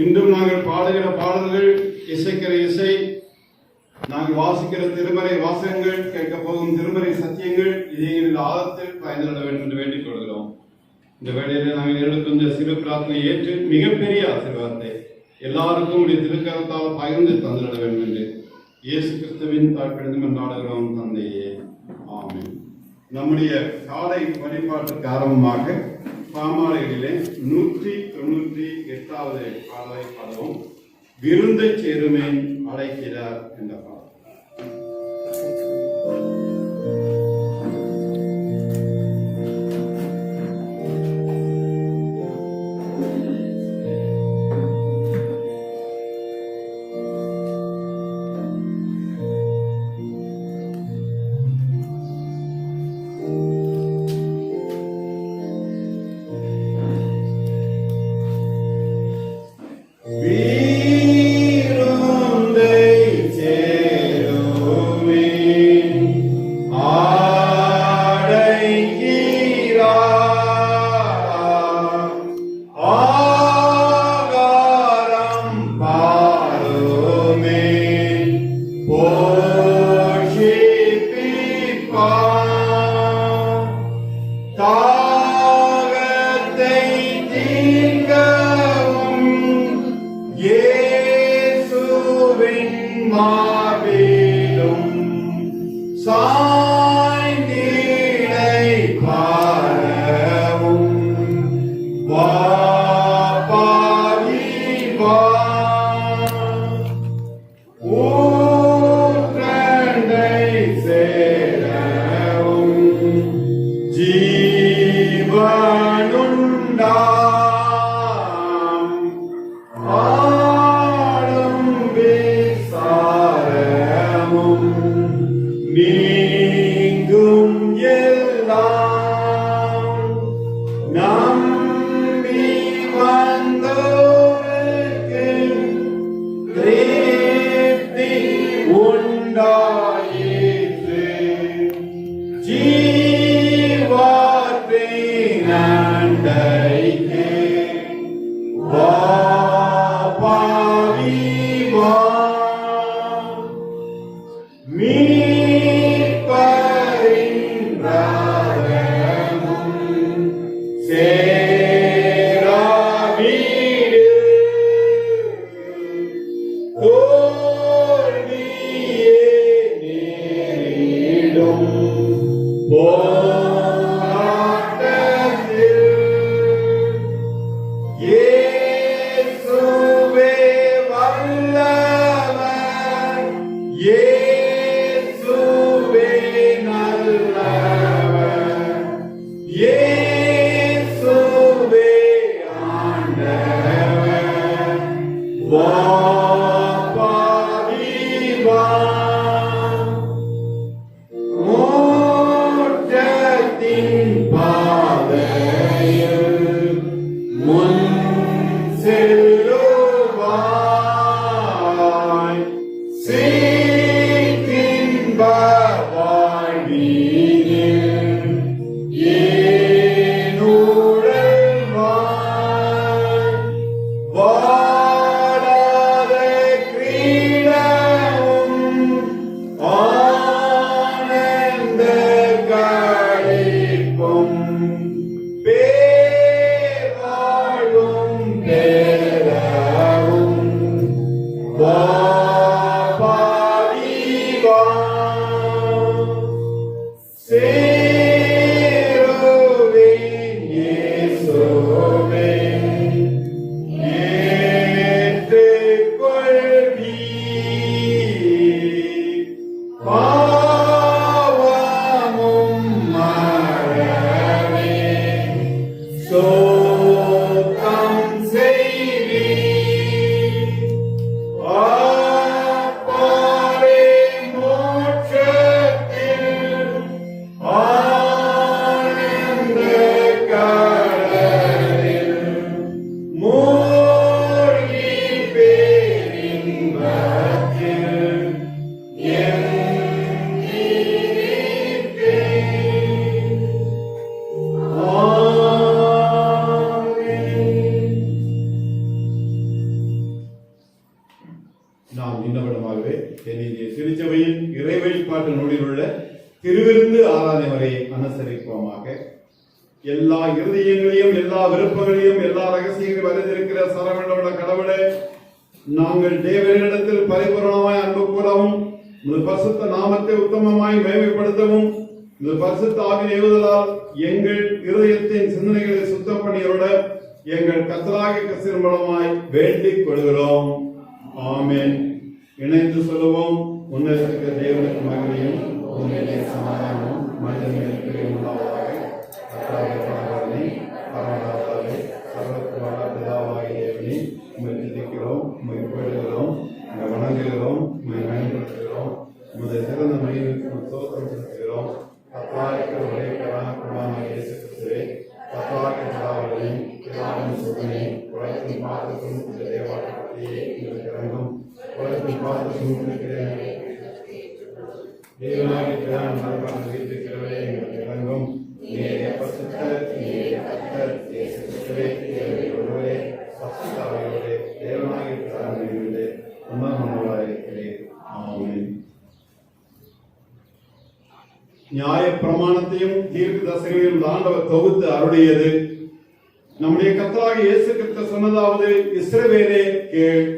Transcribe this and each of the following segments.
இன்றும் நாங்கள் பாடுகிற பாடல்கள், இசைக்கிற இசை, நாங்கள் வாசிக்கிற திருமறை வாசகங்கள், கேட்க போகும் திருமறை சத்தியங்கள் இதை எங்கள் ஆழத்தில் பயந்துவிட வேண்டும் என்று வேண்டிக் கொள்கிறோம். இந்த வேளையில் நாங்கள் எடுக்கும் இந்த சிறு பிரார்த்தனை ஏற்று மிகப்பெரிய ஆசீர்வாதத்தை எல்லாருக்கும் உடைய திருக்கரத்தால் பகிர்ந்து தந்துவிட வேண்டும் என்று இயேசு கிறிஸ்துவின் தாழ்ப்பிழந்து கொண்டாடுகிறோம் தந்தையே, ஆமென். நம்முடைய காலை வழிபாட்டுக்கு ஆரம்பமாக பாமாலைகளிலே 198வது பாடலை பாடுவோம். விருந்தை சேருமேன் அழைக்கிறார் என்ற பாடல். வாடாதே நாம் இன்னவிடமாகவே தென்னிந்திய திருச்சபையின் இறை வழிபாட்டு நூலில் உள்ள திருவிருந்து ஆராதனை வரை அனுசரிப்போமாக. எல்லா இருதயங்களையும், எல்லா விருப்பங்களையும், எல்லா ரகசியங்களையும் அறிந்திருக்கிற சரவணோட கடவுளே, நாங்கள் தேவனிடத்தில் பரிபூரணமாய் அன்பு கூறவும், பரிசுத்த நாமத்தை உத்தமமாய் மேம்படுத்தவும், இந்த பரிசுத்த ஆவியின் ஏவுதலால் எங்கள் இருதயத்தின் சிந்தனைகளை சுத்தம் பண்ணியோட எங்கள் கர்த்தராகிய கிறிஸ்துவின் மூலமாய் வேண்டிக் கொள்கிறோம். ஆமென். இணைந்து சொல்லுவோம். உன்னதத்திற்கு தேவனுக்கு மகிமையும் உண்மையிலே சமாதானமும் மனிதர்களுக்கு உண்டாவதாக. கர்த்தராகிய பரமனே, பரமநாதாவே, சர்வத்துவமான பிதாவாகிய தேவனே, உம்மை துதிக்கிறோம், உம்மை புகழுகிறோம், உம்மை வணங்குகிறோம், உம்மை மேம்படுத்துகிறோம். உமது சிறந்த மகிமைக்கு ஸ்தோத்திரம் செலுத்துகிறோம். கர்த்தராகிய ஒரே கருணாகுமாரனாகிய இயேசு கிறிஸ்துவே, கர்த்தராகிய பிதாவே, பிதாவின் சுகமே, உலகத்தின் பாதத்தும் இந்த தேவாலயத்திலே எங்களுக்கு இறங்கும். உலகத்தின் பாதத்தும் இருக்கிறேன் தேவனாகிய பிதாவின் மரபான வீட்டிற்கிறவே எங்களுக்கு இறங்கும். நீரே பரிசுத்தர், நீரே கர்த்தர், இயேசு கிறிஸ்துவே, தேவனே ஒருவரே, பரிசுத்த ஆவியோடே, தேவனாகிய பிதாவின் மீதே உன்னதமானவராய் இருக்கிறீர். ஆமென். நியாய பிரமாணத்தையும் தீர்க்க தரிசனங்களையும் ஆண்டவர் தொகுத்து அருளியது. நம்முடைய கர்த்தராகிய இயேசு கிறிஸ்து சொன்னதாவது, இஸ்ரவேலே கேள்,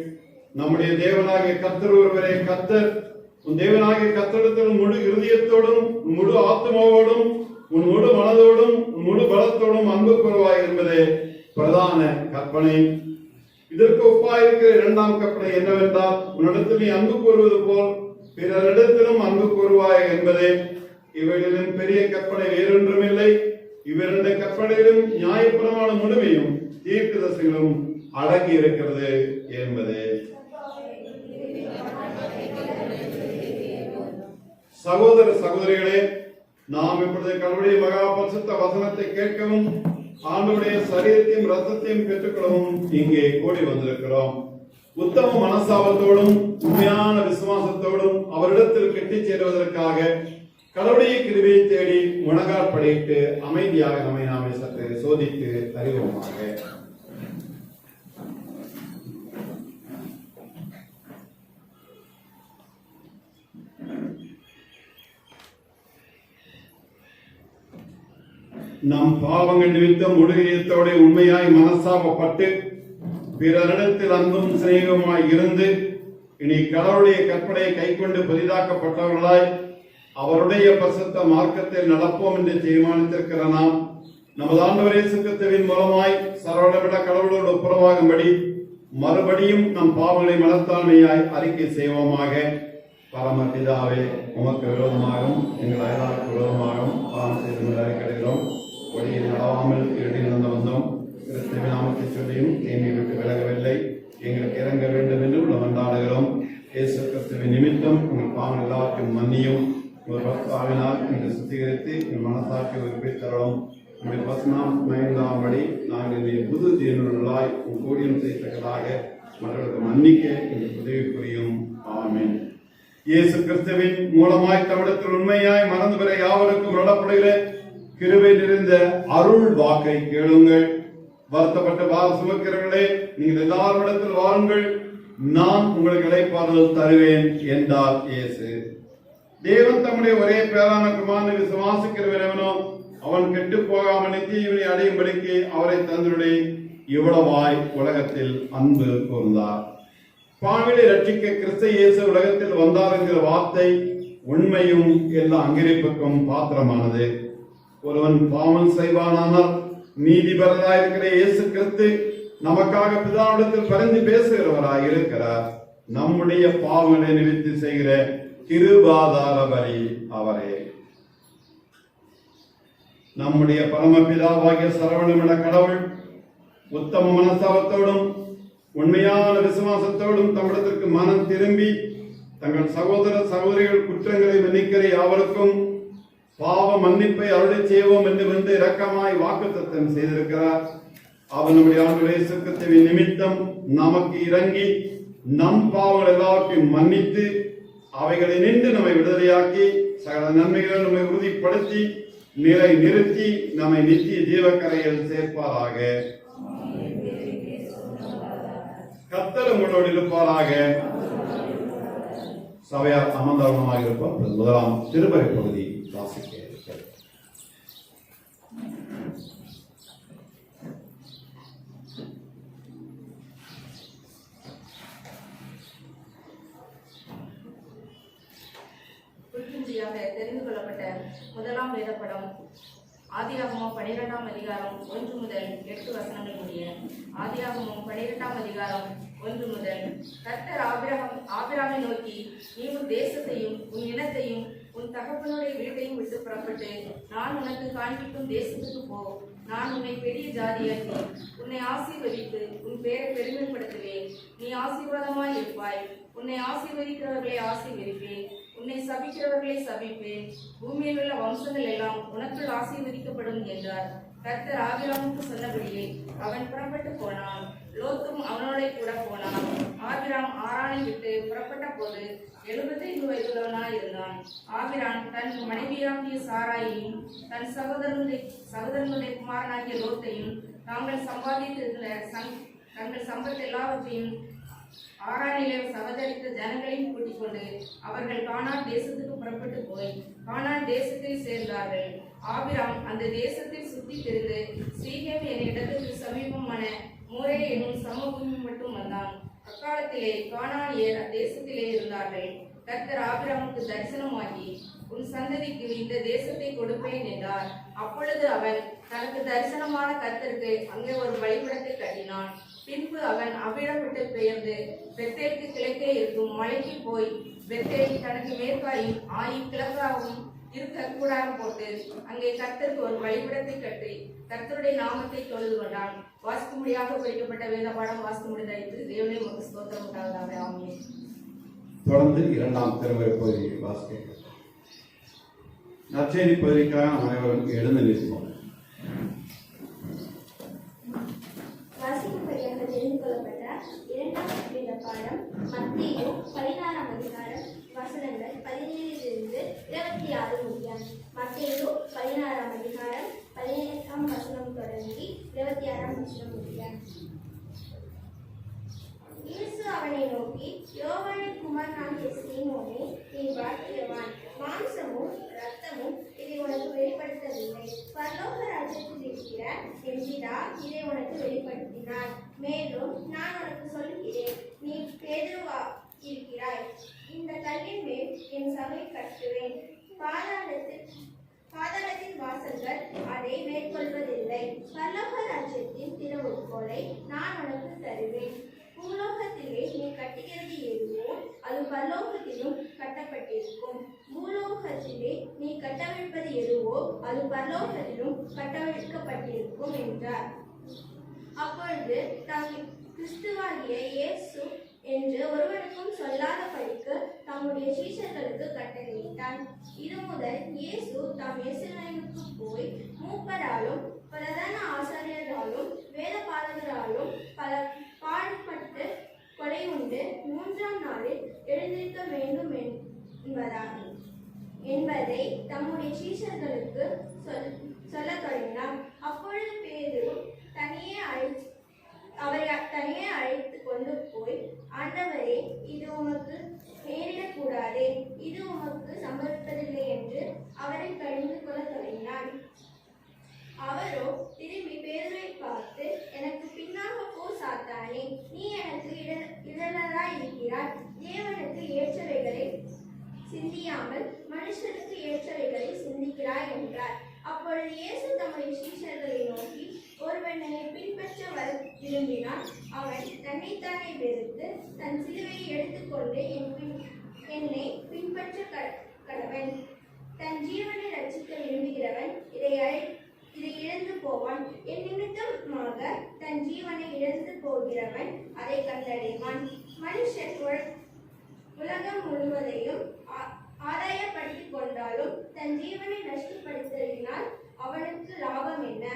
நம்முடைய தேவனாகிய கர்த்தர் ஒருவரே கர்த்தர். உன் தேவனாகிய கர்த்தரிடத்தில் முழு இருதயத்தோடும், முழு ஆத்மாவோடும், உன் முழு மனதோடும், உன் முழு பலத்தோடும் அன்பு கூறுவாய் என்பதே பிரதான கற்பனை. இதற்கு ஒப்பாயிருக்கிற இரண்டாம் கற்பனை என்னவென்றால், உன்னிடத்தில் நீ அன்பு கூறுவது போல் பிறரிடத்திலும் அன்பு கூறுவாய் என்பதே. இவைகளிலும் பெரிய கற்பனை வேறொன்றுமில்லை. இவ்விரண்டு கற்பனையிலும் நியாயப்பிரமாணம் முழுமையும் தீர்க்கதரிசனங்களும் அடங்கி இருக்கிறது என்பதே. சகோதர சகோதரிகளே, நாம் இப்பொழுது கடவுளுடைய மகா பரிசுத்த வசனத்தை கேட்கவும் ஆண்டவருடைய சரீரத்தையும் ரத்தத்தையும் பெற்றுக்கொள்ளவும் இங்கே கூடி வந்திருக்கிறோம். உத்தம மனசாபத்தோடும் உண்மையான விசுவாசத்தோடும் அவரிடத்தில் கெட்டிச் சேருவதற்காக கடவுளுடைய கிருபையை தேடி முழங்கால் படியிட்டு அமைதியாக நம்மை நாமே சற்று சோதித்து அறிவோமாக. நம் பாவங்கள் நிமித்தம் முழுகையத்தோடு உண்மையாய் மனசாபப்பட்டு பிறரிடத்தில் அன்பும் சிநேகமாய் இருந்து இனி கடவுளுடைய கற்பனையை கைக்கொண்டு புதிதாக்கப்பட்டவர்களாய் அவருடைய பரிசுத்த மார்க்கத்தில் நடப்போம் என்று தீர்மானித்திருக்கிற நாம் நமது ஆண்டவர் இயேசு கிறிஸ்துவின் மூலமாய் சரவணமிட கடவுளோடு ஒப்புரவாகும்படி மறுபடியும் நம் பாவங்களை மனத்தாழ்மையாய் அறிக்கை செய்வோமாக. பரமபிதாவே, உமக்கு விரோதமாகவும் எங்கள் அயலாருக்கு விரோதமாகவும் பாவம் செய்து அறிக்கையிடுகிறோம். ஒளியில் நடவாமல் இருடி நடந்து வந்தோம். கிறிஸ்துவின் நாமத்தை சொல்லியும் தீமை விட்டு விலகவில்லை. எங்களுக்கு இறங்க வேண்டும் என்று கொண்டாடுகிறோம். இயேசு கிறிஸ்துவின் நிமித்தம் உங்கள் பாவம் எல்லாத்தையும் மன்னியும். ஒரு பக்தாவினால் நீங்கள் சுத்திகரித்து எங்கள் மனசாட்சி உறுப்பை தரவும். உங்களுடைய வசனம் மயந்தாம்படி நாங்கள் இந்த புது தீர்வுகளாய் கூடியம் செய்ததாக மற்றவர்களுக்கு மன்னிக்க எங்களுக்கு உதவி புரியும். ஆமென். இயேசு கிறிஸ்துவின் மூலமாய் தமிழத்தில் உண்மையாய் மறந்து பெற யாவருக்கும் நடப்படுகிற கிருபை நிறைந்த அருள் வாக்கை கேளுங்கள். வருத்தப்பட்ட பார சுமக்கிறவர்களே, நீங்கள் எல்லாரிடத்தில் வாருங்கள், நான் உங்களுக்கு இளைப்பாறுதல் தருவேன் என்றார் இயேசு. தேவன் தம்முடைய ஒரே பேரான குமாரனை விசுவாசிக்கிறவனோ அவன் கெட்டு போகாமல் நித்தியவனை அடையும்படிக்கு அவரை தந்துடைய இவ்வளவாய் உலகத்தில் அன்பு கூர்ந்தார். பாவிலை ரட்சிக்க கிறிஸ்து இயேசு உலகத்தில் வந்தார் என்கிற வார்த்தை உண்மையும் எல்லா அங்கீகரிப்புக்கும் பாத்திரமானது. ஒருவன் பாவம் செய்வானானால் நீதிபரராயிருக்கிற இயேசு கிறிஸ்து நமக்காக பிதாவிடத்தில் பரிந்து பேசுகிறவராய் இருக்கிறார். நம்முடைய பாவங்களை நிவர்த்தி செய்கிற கிருபாதார பலி அவரே. நம்முடைய பரமபிதாவாகிய சரவணமிட கடவுள் உத்தம மனசாபத்தோடும் உண்மையான விசுவாசத்தோடும் தமிழத்திற்கு மனம் திரும்பி தங்கள் சகோதர சகோதரிகள் குற்றங்களை மன்னிக்கிற யாவருக்கும் பாவ மன்னிப்பை அருளை செய்வோம் என்று வந்து இரக்கமாய் வாக்குத்தத்தம் செய்திருக்கிறார். அவர் நம்முடைய ஆண்டவர் இயேசு கிறிஸ்துவின் நிமித்தம் நமக்கு இறங்கி நம் பாவங்கள் எல்லாவற்றையும் மன்னித்து அவைகளை நின்று நம்மை விடுதலையாக்கி சகல நன்மைகளை நம்மை உறுதிப்படுத்தி நிலை நிறுத்தி நம்மை நித்திய ஜீவக்கரையில் சேர்ப்பாராக. கர்த்தர் உங்களோடு இருப்பாராக. சபையார் அமர்ந்தவனமாக இருப்போம். முதலாம் திருமறை பகுதி வாசிக்க இருக்கிறது. தெரிந்து கொள்ளப்பட்ட முதலாம் வேதப்படம் ஆதியாகமம் 12ஆம் அதிகாரம் 1 முதல் 8 வசனங்கள் முடிய. ஆதியாகமம் 12ஆம் அதிகாரம் 1 முதல். கர்த்தர் ஆபிரகாமை நோக்கி, நீ உன் தேசத்தையும் உன் இனத்தையும் உன் தகப்பனுடைய வீட்டையும் விட்டு புறப்பட்டு நான் உனக்கு காண்பிக்கும் தேசத்துக்கு போ. நான் உன்னை பெரிய ஜாதியாக்கி உன்னை ஆசீர்வதித்து உன் பேரை பெருமைப்படுத்துவேன். நீ ஆசீர்வாதமாய் இருப்பாய். உன்னை ஆசீர்வதிக்கிறவர்களை ஆசீர்வதிப்பேன், உன்னை சபிக்கிறவர்களை சபிப்பேன். பூமியில் உள்ள வம்சங்கள் எல்லாம் உனக்குள் ஆசீர்வதிக்கப்படும் என்றார். கர்த்தர் ஆபிராமுக்கு சொன்னபடியே அவன் புறப்பட்டு போனான். லோத்தும் அவனோட கூட போனான். ஆபிராம் ஆரானை விட்டு புறப்பட்ட போது 75 வயதுள்ளவனாய் இருந்தான். ஆபிராம் தன் மனைவியாகிய சாராயையும் தன் சகோதரனுடைய குமாரனாகிய லோத்தையும் தாங்கள் சம்பாதித்திருந்த தங்கள் சம்பத் எல்லாவற்றையும் ஆரானிலே சகோதரித்த ஜனங்களையும் கூட்டிக் கொண்டு அவர்கள் கானான் தேசத்துக்கு புறப்பட்டு போய் கானான் தேசத்தில் சேர்ந்தார்கள். ஆபிராம் அந்த தேசத்தில் சுற்றி திரிந்து சீகேம் என்ற இடத்துக்கு சமீபமான மோரே என்னும் சமபூமி மட்டும் வந்தான். அக்காலத்திலே கானானியர் அத்தேசத்திலே இருந்தார்கள். கர்த்தர் ஆபிராமுக்கு தரிசனமாகி, உன் சந்ததிக்கு இந்த தேசத்தை கொடுப்பேன் என்றார். அப்பொழுது அவன் தனக்கு தரிசனமான கர்த்தருக்கு அங்கே ஒரு பலிபீடத்தை கட்டினான். பின்பு அவன் அவ்விடம் விட்டு பெயர்ந்து பெத்தேலுக்கு கிழக்கே இருக்கும் மலைக்கு போய் பெத்தேல் தனக்கு மேற்காயும் ஆயி கிழக்காகவும் இருக்க கூடாரம் போட்டு அங்கே கர்த்தருக்கு ஒரு பலிபீடத்தை கட்டி கர்த்தருடைய நாமத்தை தொழுது கொண்டான். வாசிக்கும்படியாக படிக்கப்பட்ட வேத பாடம் வாசித்து முடிந்தாயிற்று. தேவனே உமக்கு ஸ்தோத்திரம் உண்டாவதாக. ஆமென். தொடர்ந்து இரண்டாம் திருமறை பகுதியை வாசிக்க நற்செய்தி பகுதிக்காக அனைவரும் எழுந்து நிற்போம். வாசிக்கும்படியாக தெரிந்து கொள்ளப்பட்ட இரண்டாம் வேத பாடம் மத்தேயு 16ஆம் அதிகாரம் வசனங்கள் 17 26 முடிய. மத்தேயு 16ஆம் அதிகாரம் 17ஆம் வசனம் தொடங்கி 26ஆம் வசனம் முடிய. இயேசு அவனை நோக்கி, யோவானின் குமாரனாகிய சீமோனே, நீ பாக்கியவான். மாம்சமும் இரத்தமும் இதை உனக்கு வெளிப்படுத்தவில்லை, பரலோக ராஜ்யத்தில் இருக்கிற என் பிதா இதை உனக்கு வெளிப்படுத்தினார். மேலும் நான் உனக்கு சொல்கிறேன், நீ பேதுருவா இருக்கிறாய். இந்த கல்லின் மேல் என் சபை கட்டுவேன். பாதாளத்தின் வாசல்கள் அதை மேற்கொள்வதில்லை. பரலோக ராஜ்யத்தின் திறவுகோலை நான் உனக்கு தருவேன். பூலோகத்திலே நீ கட்டுகிறது எதுவோ அது பரலோகத்திலும் கட்டப்பட்டிருக்கும். பூலோகத்திலே நீ கட்டவிழ்ப்பது எதுவோ அது பரலோகத்திலும் கட்டவிழ்க்கப்பட்டிருக்கும் என்றார். அப்பொழுது தாம் கிறிஸ்துவாகிய இயேசு என்று ஒருவனுக்கும் சொல்லாதபடிக்கு தம்முடைய சீஷர்களுக்கு கட்டளையிட்டான். இது முதல் இயேசு தாம் எருசலேமுக்கு போய் மூப்பராலும் பிரதான ஆசாரியராலும் வேத பாரகராலும் பல பாடுபட்டு கொலை உண்டு 3ஆம் நாளில் எழுந்திருக்க வேண்டும் என்பதை தம்முடைய சீஷர்களுக்கு சொல்ல தொடங்கினார். அப்பொழுது பேதுரு அவரை தனியே அழைத்து கொண்டு போய், ஆண்டவரே, இது உமக்கு நேரிடக்கூடாதே, இது உமக்கு சம்பவிப்பதில்லை என்று அவரை கடிந்து கொள்ள தொடங்கினான். அவரோ திரும்பி பேதுருவை பார்த்து, எனக்கு பின்னாக போ சாத்தானே, நீ எனக்கு இடலராய் இருக்கிறாய். தேவனுக்கு ஏற்றவைகளை சிந்தியாமல் மனுஷனுக்கு ஏற்றவைகளை சிந்திக்கிறாய் என்றார். அப்பொழுது இயேசு தம்முடைய சீஷர்களை நோக்கி, ஒருவன் என்னை பின்பற்ற விரும்பினால் அவன் தன்னைத்தானே வெறுத்து தன் சிலுவையை எடுத்துக்கொண்டு என்னை பின்பற்ற கடவன். தன் ஜீவனை ரட்சிக்க விரும்புகிறவன் இதை இழந்து போவான். என் நிமித்தமாக தன் ஜீவனை இழந்து போகிறவன் அதை கண்டடைவான். மனுஷன் உலகம் முழுவதையும் ஆதாயப்படுத்திக் கொண்டாலும் தன் ஜீவனை நஷ்டப்படுத்தினால் அவனுக்கு லாபம் என்ன?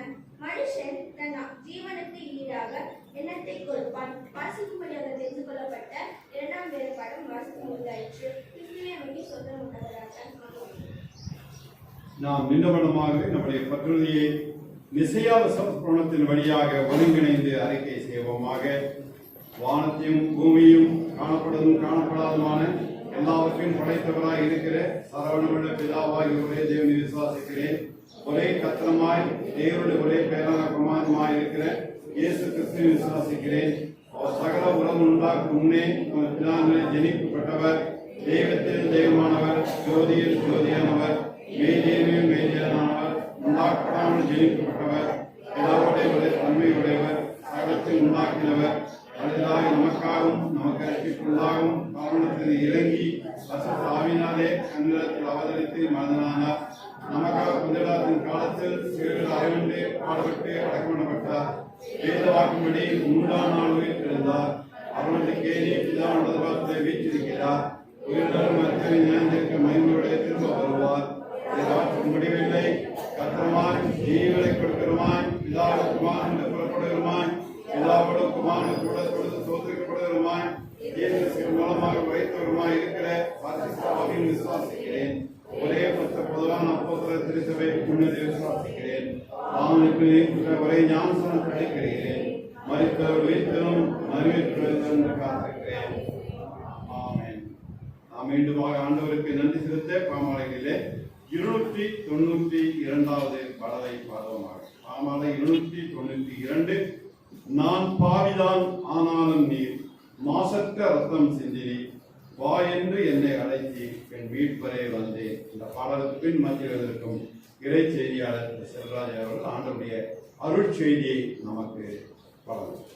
மனுஷன் தன் ஜீவனுக்கு ஈடாக எண்ணத்தை கொடுப்பான். வாசிக்கும்படியாக தெரிந்து கொள்ளப்பட்ட இரண்டாம் வேத பாடம் வாசித்து முடிந்தாயிற்று. கிறிஸ்துவை நோக்கி சொந்தம் உண்டவராக நாம் நின்றவனமாகவே நம்முடைய பற்றுறுதியை நிசையாத சமர்ப்பணத்தின் வழியாக ஒருங்கிணைந்து அறிக்கை செய்வோமாக. வானத்தையும் பூமியும் காணப்படுவதும் காணப்படாததுமான எல்லாவற்றையும் படைத்தவராய் இருக்கிற சரவணமுள்ள பிதாவாய் ஒரே தேவனை விசுவாசிக்கிறேன். ஒரே கத்திரமாய் தேவனுடைய ஒரே பேரான பிரமாணமாய் இருக்கிற இயேசு கிறிஸ்துவை விசுவாசிக்கிறேன். அவர் சகல உலகம் உண்டாக்கும் முன்னே பிதாவிலே ஜனிக்கப்பட்டவர், தெய்வத்தில் தெய்வமானவர், ஜோதியில் ஜோதியானவர், மேதியில் மேதியானவர், உண்டாக்கப்படாமல் ஜனிக்கப்பட்டவர், பிதாவுடைய ஒரே தன்மையுடையவர், சகலத்தில் உண்டாக்கினவர், அடுத்ததாக நமக்காகவும் நமக்கு ரட்சிப்புள்ளாகவும் காரணத்தில் இறங்கி பரிசுத்த ஆவியினாலே கண்ணிடத்தில் அவதரித்து மனிதனானார். நமக்காக புதிராத்தின் காலத்தில் சிறுகள் அறைவண்டு பாடுபட்டு அடக்கப்படப்பட்டார். வேத வாக்கும்படி 3ஆம் நாள் உயிர் எழுந்தார். அவருடைய கேலி பிதாவுடைய வார்த்தை வீற்றிருக்கிறார். உயிரிழந்த மருத்துவ ஞானத்திற்கு மகிமையுடைய திரும்ப வருவார். இதற்கு முடிவில்லை. கத்திரமாய் ஜீவனை கொடுக்கிறமாய் பிதாவோட குமாரன் என்று புறப்படுகிறமாய் பிதாவோட குமாரன் கூட கொடுத்து சோதரிக்கப்படுகிறமாய் இயேசு மூலமாக வைத்தவருமாய் இருக்கிற பரிசுத்த ஆவியை விசுவாசிக்கிறேன். ஒரே பொதுவான அப்போஸ்தலர் திருச்சபை முன்னதை விசுவாசிக்கிறேன். அவனுக்கு ஒரே ஞானஸ்நானம் கிடைக்கிறேன். மரித்தவர் உயிர்த்தலும் மறுவிற்கும் காத்திருக்கிறேன். ஆமென். நாம் மீண்டுமாக ஆண்டவருக்கு நன்றி செலுத்த பாமாலைகளிலே 292வது பாடலை பாடுவோமாக. பாமாலை 292. நான் பாவிதான் ஆனாலும் நீர் மாசற்ற ரத்தம் சிந்தினி வா என்று என்னை அழைத்தி என் மீட்பரே வந்தேன். இந்த பாடலுக்கு பின் மத்தியில் இருக்கும் இறை செய்தியாளர் செல்வராஜ் அவர்கள் ஆண்டவருடைய அருட்செய்தியை நமக்கு வழங்குவார்.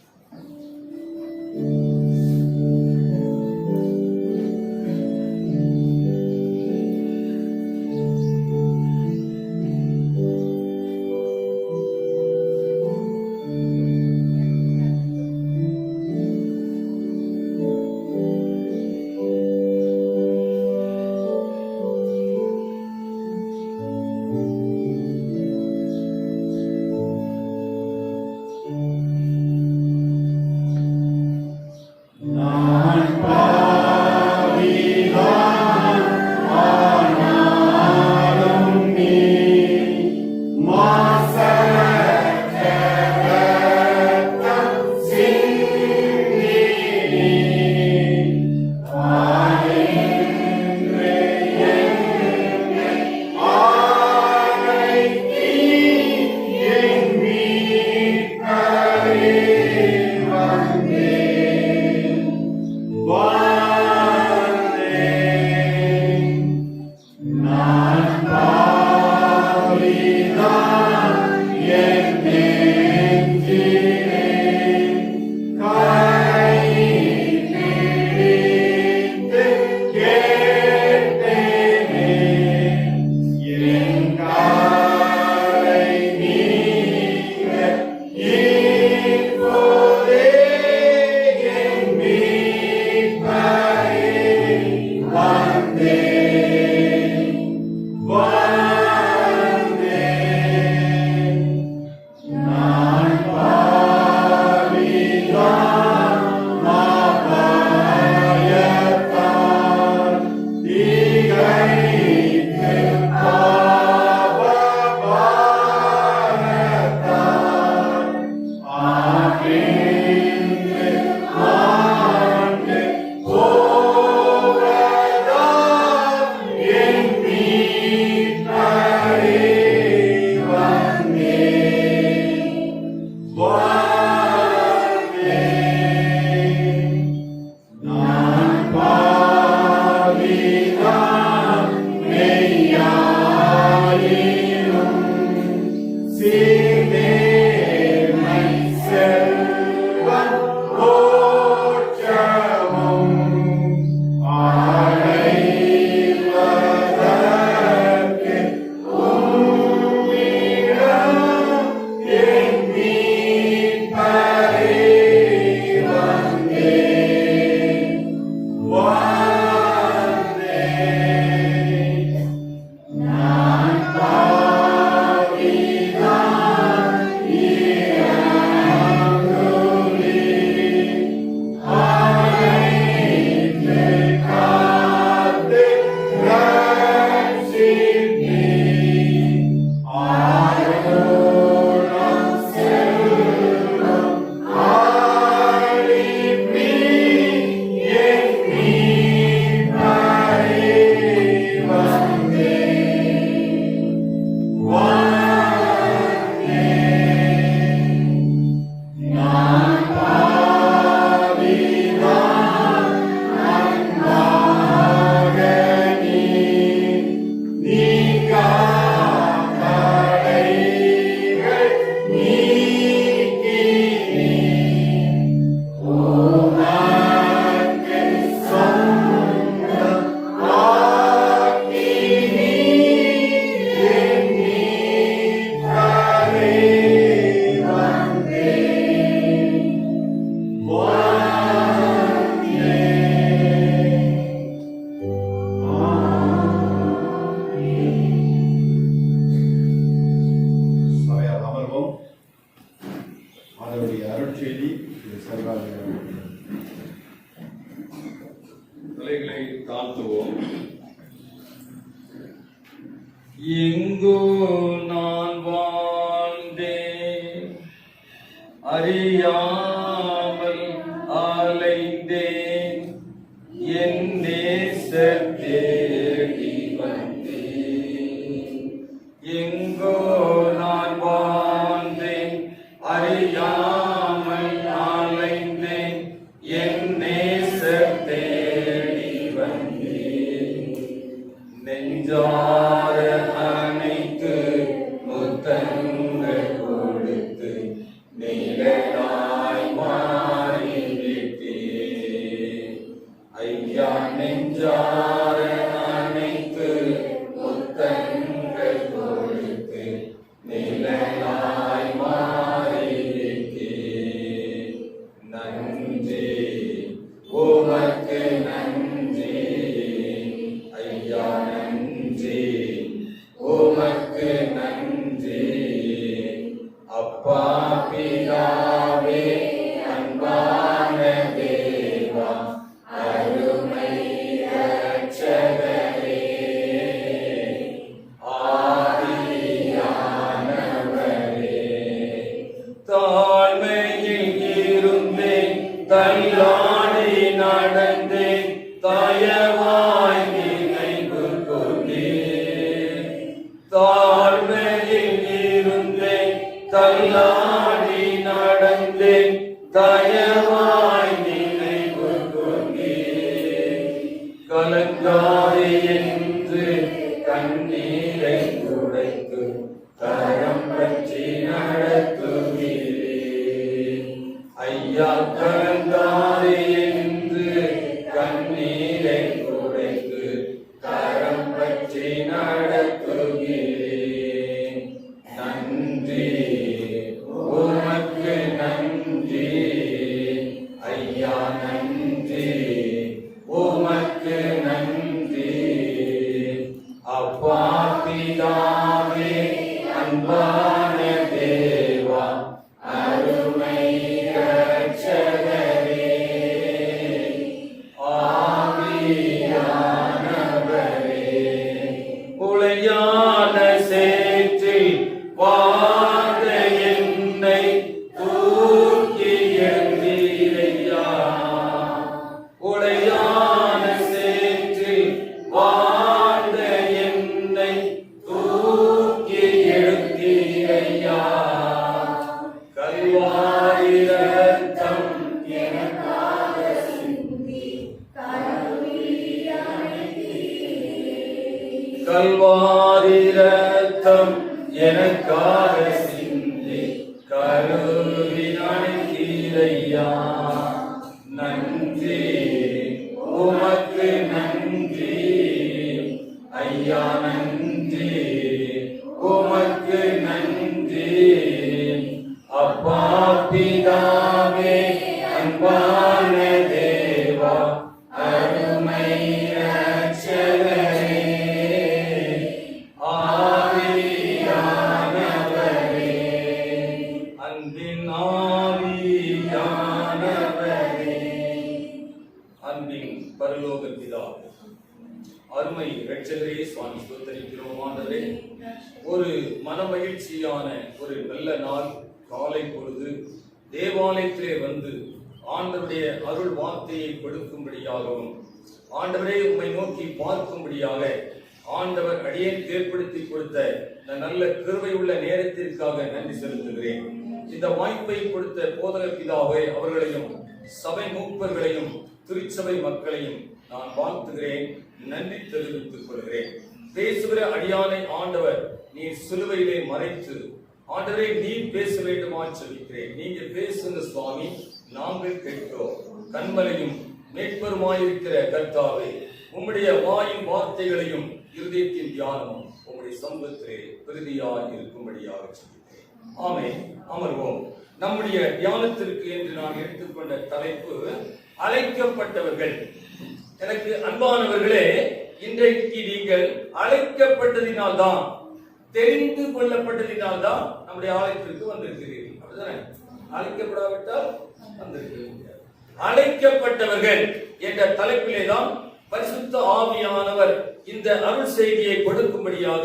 தலைகளை தாழ்த்துவோம். எங்கோ நான் வாழ்ந்தேன், அறியாமல் அலைந்தேன், என் நேசர் தேடி வந்தேன். எங்கோ நான் வாழ்ந்தேன், அறியாமல் அலைந்தேன், என் நேசர் தேடி வந்தேன். நெஞ்சார அணைத்து முத்தங்கள் கொடுத்து நிழலாய் மாறிவிட்டேன். ஐயா நெஞ்சார அணைத்து முத்தங்கள் கொடுத்து நிழலாய் மாறிவிட்டேன். நன்றி உமக்கு நன்றி ஐயா, நன்றி உமக்கு நன்றி. அப்பா பிதாவே அன்பான தேவா, அருமை இரட்சகரே, ஆவியானவரே, தாழ்மையில் இருந்தேன், தள்ளாடி நடந்தேன், தயவாய் நினைவு கொண்டேன். தாழ்மையில் இருந்தேன், தள்ளாடி நடந்தேன், தயவாய் நினைவு கொண்டேன். கலங்காதே என்று கண்ணீரை துடைத்து கரம் பற்றி நடத்துகிறேன். ஐயா கலங்காதே என்று கண்ணீரை துடைத்து கரம் பற்றி நடத்துகிறேன். நன்றி உமக்கு நன்றி ஐயா, நன்றி உமக்கு நன்றி. அப்பா பிதாவே அன்பான தேவா, அருமை இரட்சகரே, ஆவியானவரே, உளையான சேற்றில் வாழ்ந்த என்னை தூக்கி எழுந்தீரையா. உளையான சேற்றில் வாழ்ந்த என்னை தூக்கி எழுந்தீரையா. கல்வாரி ரத்தம் எனக்காக சிந்தி கழுவி அணைத்தீரே. கல்வாரி ரத்தம் எனக்காக சிந்தி கழுவி அணைத்தீரையா. நன்றி உமக்கு நன்றி ஐயா, நன்றி உமக்கு நன்றி. அப்பா பிதாவே அன்பான தேவா, அருமை இரட்சகரே, ஆவியானவரே, அன்பின் ஆவியானவரே, அன்பின் பரலோக பிதாவே, அருமை இரட்சகரே, சுவாமி ஸ்தோத்திரிக்கிறோம். ஆண்டவரே, ஒரு மனமகிழ்ச்சியான ஒரு நல்ல நாள் காலை பொழுது தேவாலயத்திலே வந்து ஆண்டவருடைய அருள் வார்த்தையை கொடுக்கும்படியாகவும், ஆண்டவரே உம்மை நோக்கி பார்க்கும்படியாக ஆண்டவர் அடியேன் ஏற்படுத்தி கொடுத்த இந்த நல்ல கிருபை உள்ள நேரத்திற்காக நன்றி செலுத்துகிறேன். இந்த வாய்ப்பை கொடுத்த போதகர் பிதாவை அவர்களையும் சபை மூப்பர்களையும் திருச்சபை மக்களையும் நான் வாழ்த்துகிறேன், நன்றி தெரிவித்துக் கொள்கிறேன். பேசுகிற அடியானை ஆண்டவர் நீர் சிலுவையிலே மறைத்து ஆண்டவரே நீர் பேச வேண்டுமா சொல்லிக்கிறேன். நீங்க பேசுங்க சுவாமி, நாங்கள் கேட்கிறோம். கண்மலையும் மீட்பருமாயிருக்கிற கர்த்தாவே, உம்முடைய வாயின் வார்த்தைகளையும் இருதயத்தின் தியானமும் உம்முடைய சமூகத்திலே பிரதியாய் இருக்கும்படியாக சொல்லிக்கிறேன். ஆமென். அமர்வோம். நம்முடைய தியானத்திற்கு என்று நான் எடுத்துக்கொண்ட தலைப்பு அழைக்கப்பட்டவர்கள். எனக்கு அன்பானவர்களே, இன்றைக்கு நீங்கள் அழைக்கப்பட்டதினால்தான், தெரிந்து கொள்ளப்பட்டதினால்தான் நம்முடைய ஆலயத்திற்கு வந்திருக்கிறீர்கள். அப்படிதானே? அழைக்கப்படாவிட்டால் வந்திருக்கிறீர்கள். அழைக்கப்பட்டவர்கள் என்ற தலைப்பிலே தான் பரிசுத்த ஆவியானவர் இந்த அருள் செய்தியை கொடுக்கும்படியாக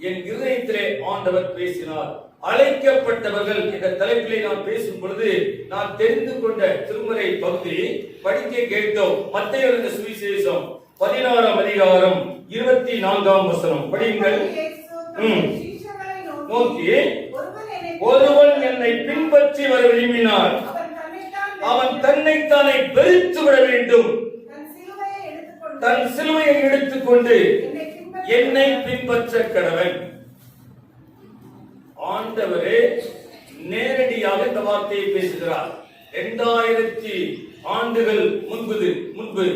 என் இதயத்திலே ஆண்டவர் பேசினார். அழைக்கப்பட்டவர்கள் என்ற தலைப்பிலே நான் பேசும் பொழுது நான் தெரிந்து கொண்ட திருமறை பகுதி படிக்க கேட்டோம். மத்தேயு எழுதின சுவிசேஷம் 16ஆம் அதிகாரம் 24ஆம் வசனம் படியுங்கள். நோக்கி, ஒருவன் என்னை பின்பற்றி வர விரும்பினார், அவன் தன்னைத்தானே வெறுத்து விட வேண்டும், தன் சிலுவையை எடுத்துக்கொண்டு என்னை பின்பற்ற கடவன். ஆண்டவரே நேரடியாக இந்த வார்த்தையை பேசுகிறார். 2000 ஆண்டுகள் முன்பு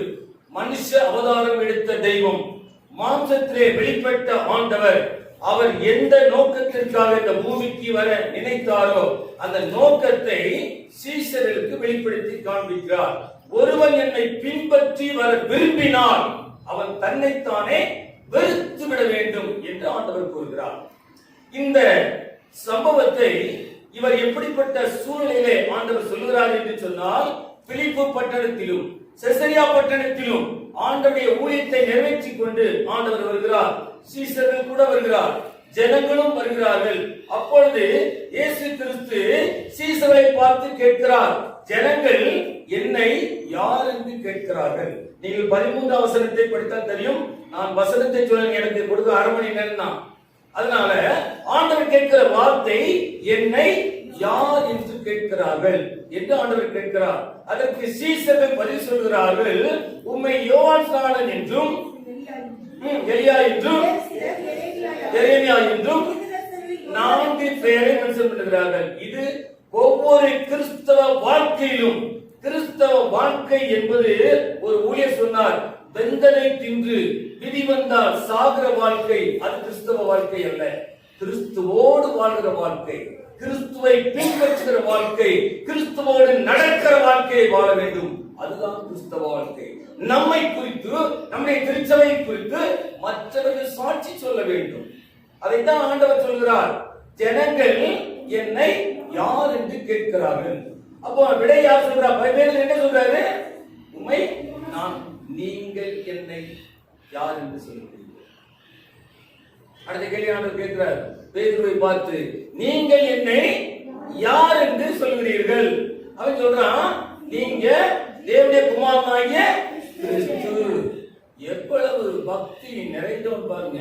மனுஷ அவதாரம் எடுத்த தெய்வம், மாம்சத்திலே வெளிப்பட்ட ஆண்டவர், அவர் எந்த நோக்கத்திற்காக இந்த பூமிக்கு வர நினைத்தாரோ அந்த நோக்கத்தை சீஷர்களுக்கு வெளிப்படுத்தி காண்பிக்கிறார். ஒருவன் என்னை பின்பற்றி வர விரும்பினால் அவன் தன்னைத்தானே வெறுத்து விட வேண்டும் என்று ஆண்டவர் கூறுகிறார். இந்த சம்பவத்தை இவர் எப்படிப்பட்ட சூழ்நிலையிலே ஆண்டவர் சொல்கிறார் என்று சொன்னால், பிலிப்பு பட்டணத்திலும் செசரியா பட்டணத்திலும் ஆண்டவருடைய ஊழியத்தை நிறைவேற்றிக் கொண்டு ஆண்டவர் வருகிறார். சீஷர்கள் கூட வருகிறார், ஜனங்களும் வருகிறார்கள். அப்பொழுது இயேசு கிறிஸ்து சீஷர்களை பார்த்து கேட்கிறார், ஜனங்கள் என்னை யார் என்று கேட்கிறார்கள்? நீங்கள் 13ஆம் வசனத்தை படித்தால் தெரியும். நான் வசனத்தை சொல்ல எனக்கு கொடுக்க 1/2 மணி நேரம் தான். அதனால ஆண்டவர் கேட்கிற வார்த்தை, என்னை யார் என்று கேட்கிறார்கள் என்று ஆண்டவர் கேட்கிறார். அதற்கு சீஷர்கள் பதில் சொல்கிறார்கள், உம்மை யோவான் ஸ்நானன் என்றும் எலியா என்றும் எரேமியா என்றும் 4 பேரை மென்ஷன் பண்ணுகிறார்கள். இது ஒவ்வொரு கிறிஸ்தவ வாழ்க்கையிலும், கிறிஸ்தவ வாழ்க்கை என்பது ஒரு ஊழியர் சொன்னார், வெந்தனை தின்று விதி வந்தால் சாகிற வாழ்க்கை அது கிறிஸ்தவ வாழ்க்கை அல்ல. கிறிஸ்துவோடு வாழ்கிற வாழ்க்கை, கிறிஸ்துவை பின்பற்றுகிற வாழ்க்கை, கிறிஸ்துவோடு நடக்கிற வாழ்க்கையை வாழ வேண்டும். அதுதான் கிறிஸ்தவ வாழ்க்கை. நம்மை குறித்து, நம்முடைய திருச்சபையை குறித்து மற்றவர்கள் சாட்சி சொல்ல வேண்டும். அதைத்தான் ஆண்டவர் சொல்கிறார், ஜனங்கள் என்னை யார் என்று கேட்கிறார்கள். அப்போ விடை யார் சொல்றார்? பைபிள் என்ன சொல்றாரு? உம்மை நான், நீங்கள் என்னை யார் என்று சொல்லுகிறீர்கள். அடுத்த கேள்வி ஆண்டவர் கேட்கிறார் பேதுருவை பார்த்து, நீங்கள் என்னை யார் என்று சொல்கிறீர்கள்? அவன் சொல்றான், நீங்க தேவனுடைய குமாரனாகிய கிறிஸ்து. எவ்வளவு பக்தி நிறைந்தவன் பாருங்க.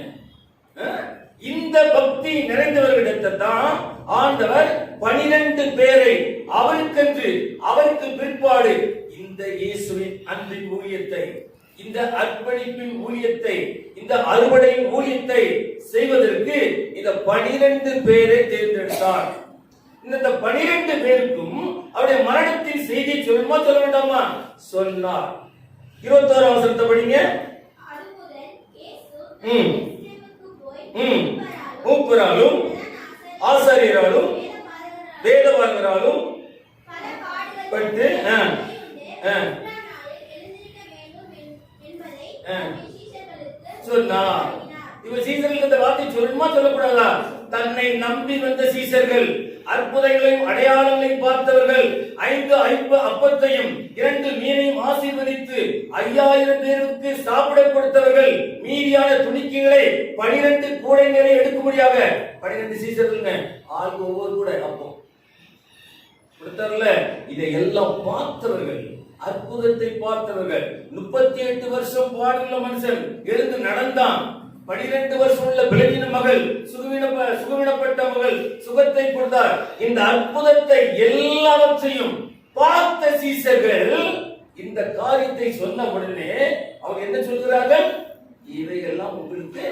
இந்த பக்தி நிறைந்தவர்களிடத்தை தான் ஆண்டவர் 12 பேரை அவருக்கு பிற்பாடு இந்த இயேசுவின் அன்பின் ஊழியத்தை, இந்த அர்ப்பணிப்பின் ஊழியத்தை, இந்த அறுவடை ஊழியத்தை செய்வதற்கு இந்த 12 பேரை தேர்ந்தெடுத்தார். இந்த 12 பேருக்கும் அவருடைய மரணத்தின் செய்தியை சொல்லணுமா சொல்ல வேண்டாமா? சொன்னார். 21ஆம் வசனத்தை படிங்க. மூப்பராலும் ஆசாரியராலும் வேதபாரகராலும் பட்டு சொன்னார். இவர் சீசர்களுக்கு இந்த வார்த்தை சொல்லணுமா சொல்லக்கூடாதா? தன்னை நம்பி வந்த சீசர்கள், அற்புதங்களையும் அடையாளங்களையும் பார்த்தவர்கள், 5 அப்பத்தையும் 2 மீனையும் ஆசீர்வதித்து 5000 பேருக்கு சாப்பிட கொடுத்தவர்கள், மீதியான துணிக்கைகளை 12 கூடை நிறைய எடுக்கும்படியாக 12 சீசர்களுங்க, ஆளுக்கு ஒவ்வொரு கூட அப்போ கொடுத்தார்ல. இதை எல்லாம் பார்த்தவர்கள், அற்புதத்தை பார்த்தவர்கள். 38 வருஷம் பாடுள்ள மனுஷன் எழுந்து நடந்தான். 12 வருஷம் உள்ள பிளவின மகள், சுகவீனப்பட்ட மகள் சுகத்தை கொடுத்தார். இந்த அற்புதத்தை எல்லாவற்றையும் பார்த்த சீசர்கள் இந்த காரியத்தை சொன்ன உடனே அவங்க என்ன சொல்கிறார்கள்? இவையெல்லாம் உங்களுக்கு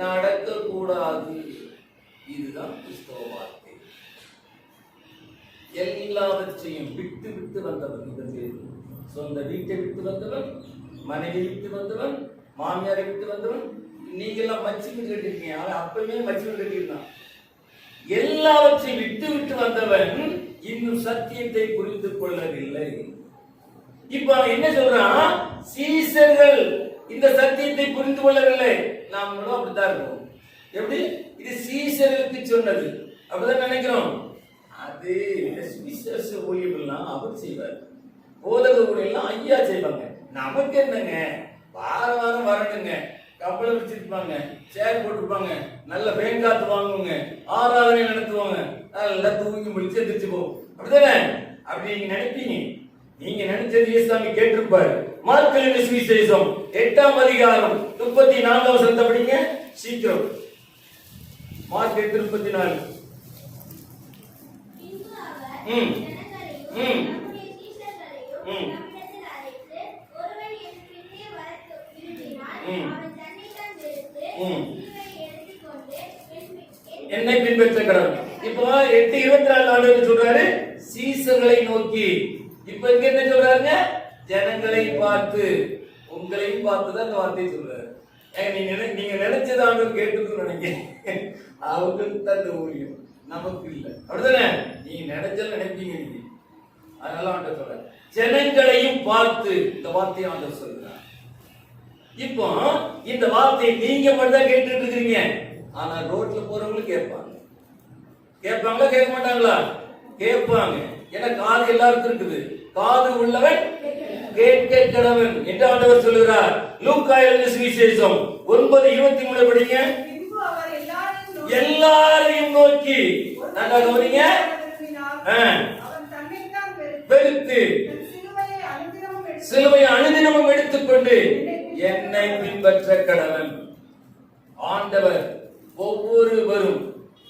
நடக்க கூடாது. இதுதான் கிறிஸ்தவ வாழ்க்கை. எல்லாவற்றையும் விட்டு விட்டு வந்தவன், சொந்த வீட்டை விட்டு வந்தவன், மனைவி விட்டு வந்தவன், மாமியாரை விட்டு வந்தவன். நீங்க எல்லாம் மச்சி வீடு கட்டிருக்கீங்க, அவன் அப்பவே மச்சி வீடு கட்டியிருந்தான். எல்லாவற்றையும் விட்டு விட்டு வந்தவன் இன்னும் சத்தியத்தை புரிந்து கொள்ளவில்லை. இப்ப என்ன சொல்றான்? சீசர்கள் இந்த சத்தியத்தை புரிந்து கொள்ளவில்லை. நாமளும் அப்படித்தான் இருக்கோம். எப்படி? இது சீசர்களுக்கு சொன்னது, அப்படிதான் நினைக்கிறோம். அது விசேஷ ஊழியம் எல்லாம் அவர் செய்வார், போதக ஊழியம் எல்லாம் ஐயா செய்வாங்க. நமக்கு என்னங்க, வாரம் வாரம் வரணுங்க. கப்பலை வச்சிருப்பாங்க, சேர் போட்டிருப்பாங்க, நல்ல பேங்காத்து வாங்குவாங்க, ஆராதனை நடத்துவாங்க, நல்லா தூங்கி முடிச்சு எந்திரிச்சு போகும். அப்படிதானே? அப்படி நீங்க நினைப்பீங்க. நீங்க நினைச்சது இயேசுசாமி கேட்டிருப்பாரு. மார்க் எழுதின சுவிசேஷம் 8ஆம் அதிகாரம் 34 வசனத்தை படிங்க சீக்கிரம். மார்க் 8:34. பின்பு அவர் ம். ஜனங்களையும் நம்முடைய சீஷர்களையும் நம்மிடத்தில் அழைத்து, ஒருவன் என் பின்னே வர விரும்பினால் அவன் தன்னைத்தான் வெறுத்து சிலுவையை எடுத்துக்கொண்டு என்னை பின்பற்ற கடவுள். இப்போ 8:24 ஆண்டவர் சொல்றாரு சீசர்களை நோக்கி. இப்ப இங்க என்ன சொல்றாருங்க? ஜனங்களை பார்த்து, உங்களையும் பார்த்து தான் இந்த வார்த்தையை சொல்றாரு. நீங்க நினைச்சது ஆண்டவர் கேட்டுக்கணும்னு நினைக்கிறேன். அவங்களுக்கு தான் இந்த ஊழியம், நமக்கு இல்லை. அப்படிதானே? நீங்க நினைச்சது நினைப்பீங்க நீங்க. அதனால ஆண்டவர் சொல்றாரு ஜனங்களையும் பார்த்து இந்த வார்த்தையை ஆண்டவர் சொல்றார். இப்போ இந்த வார்த்தையை நீங்க மட்டும் தான் கேட்டுட்டு இருக்கீங்க. ஆனா ரோட்ல போறவங்களும் கேட்பாங்க. கேட்பாங்களா கேட்க மாட்டாங்களா? கேட்பாங்க. ஏன்னா காது எல்லாருக்கும் இருக்குது. காது உள்ளவன் கேட்க கடவன் என்று ஆண்டவர் சொல்லுகிறார். லூக்கா எழுதின சுவிசேஷம் 9:23 படிங்க. பின்பு அவர் எல்லாரையும் நோக்கி நல்லா கவனிங்க. அவன் தன்னைத்தான் வெறுத்து சிலுவையை அனுதினமும் எடுத்துக்கொண்டு என்னை பின்பற்ற கடவன். ஆண்டவர் ஒவ்வொருவரும்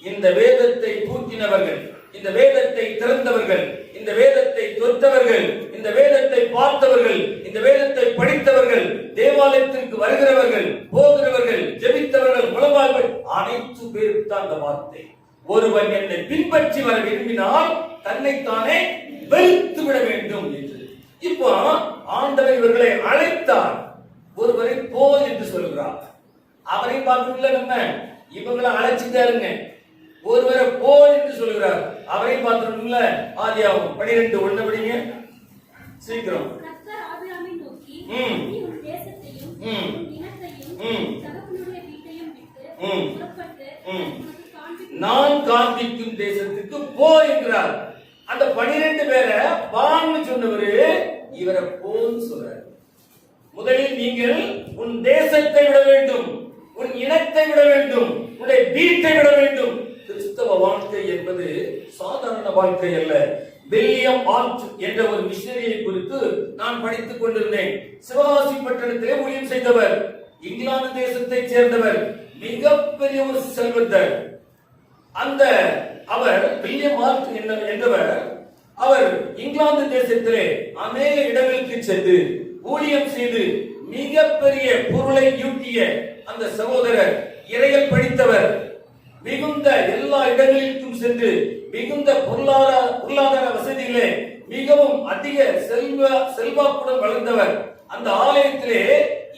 இந்த வேதத்தை பூக்கினவர்கள், இந்த வேதத்தை திறந்தவர்கள், இந்த வேதத்தை தொட்டவர்கள், இந்த வேதத்தை பார்த்தவர்கள், இந்த வேதத்தை படித்தவர்கள், தேவாலயத்திற்கு வருகிறவர்கள், போகிறவர்கள், ஜெபித்தவர்கள், முழங்கால்கள் அனைத்து பேருக்கு தான் அந்த வார்த்தை. ஒருவன் என்னை பின்பற்றி வர விரும்பினால் தன்னைத்தானே வெறுத்து விட வேண்டும் என்று. இப்போ ஆண்டவர் இவர்களை அழைத்தார். ஒருவரை போ என்று சொல்கிறார். அவரை பார்க்கல, நம்ம இவங்களை அழைச்சிட்டாருங்க. ஒருவரை போ என்று சொல்கிறார். அவரை பார்த்துருக்கீங்களா? ஆதியாகமம் 12:1 படிங்க சீக்கிரம். கர்த்தர் ஆபிரகாமை நோக்கி, நீ உன் தேசத்தையும் உன் இனத்தையும் தகப்பனுடைய வீட்டையும் விட்டு புறப்பட்டு நான் காண்பிக்கும் தேசத்துக்கு போ என்கிறார். அந்த 12 பேரை வான்னு சொன்னவரு இவரை போன்னு சொல்றாரு. முதலில் நீங்கள் உன் தேசத்தை விட வேண்டும், உன் இனத்தை விட வேண்டும், உன்னுடைய வீட்டை விட வேண்டும். கிறிஸ்தவ வாழ்க்கை என்பது சாதாரண வாழ்க்கை அல்ல. வில்லியம் ஆல்ட் என்ற ஒரு மிஷனரியை குறித்து நான் படித்துக் கொண்டிருந்தேன். சிவகாசி பட்டணத்திலே ஊழியம் செய்தவர், இங்கிலாந்து தேசத்தை சேர்ந்தவர், மிகப்பெரிய ஒரு செல்வந்தர். அந்த அவர் வில்லியம் ஆல்ட் என்றவர், அவர் இங்கிலாந்து தேசத்திலே அநேக இடங்களுக்கு சென்று ஊழியம் செய்து மிகப்பெரிய பொருளை ஈட்டிய அந்த சகோதரர், இறையல் படித்தவர், மிகுந்த எல்லா இடங்களிலும் சென்று மிகுந்த பொருளாதார வசதியிலே மிகவும் அதிக செல்வாக்குடன் வளர்ந்தவர். அந்த ஆலயத்திலே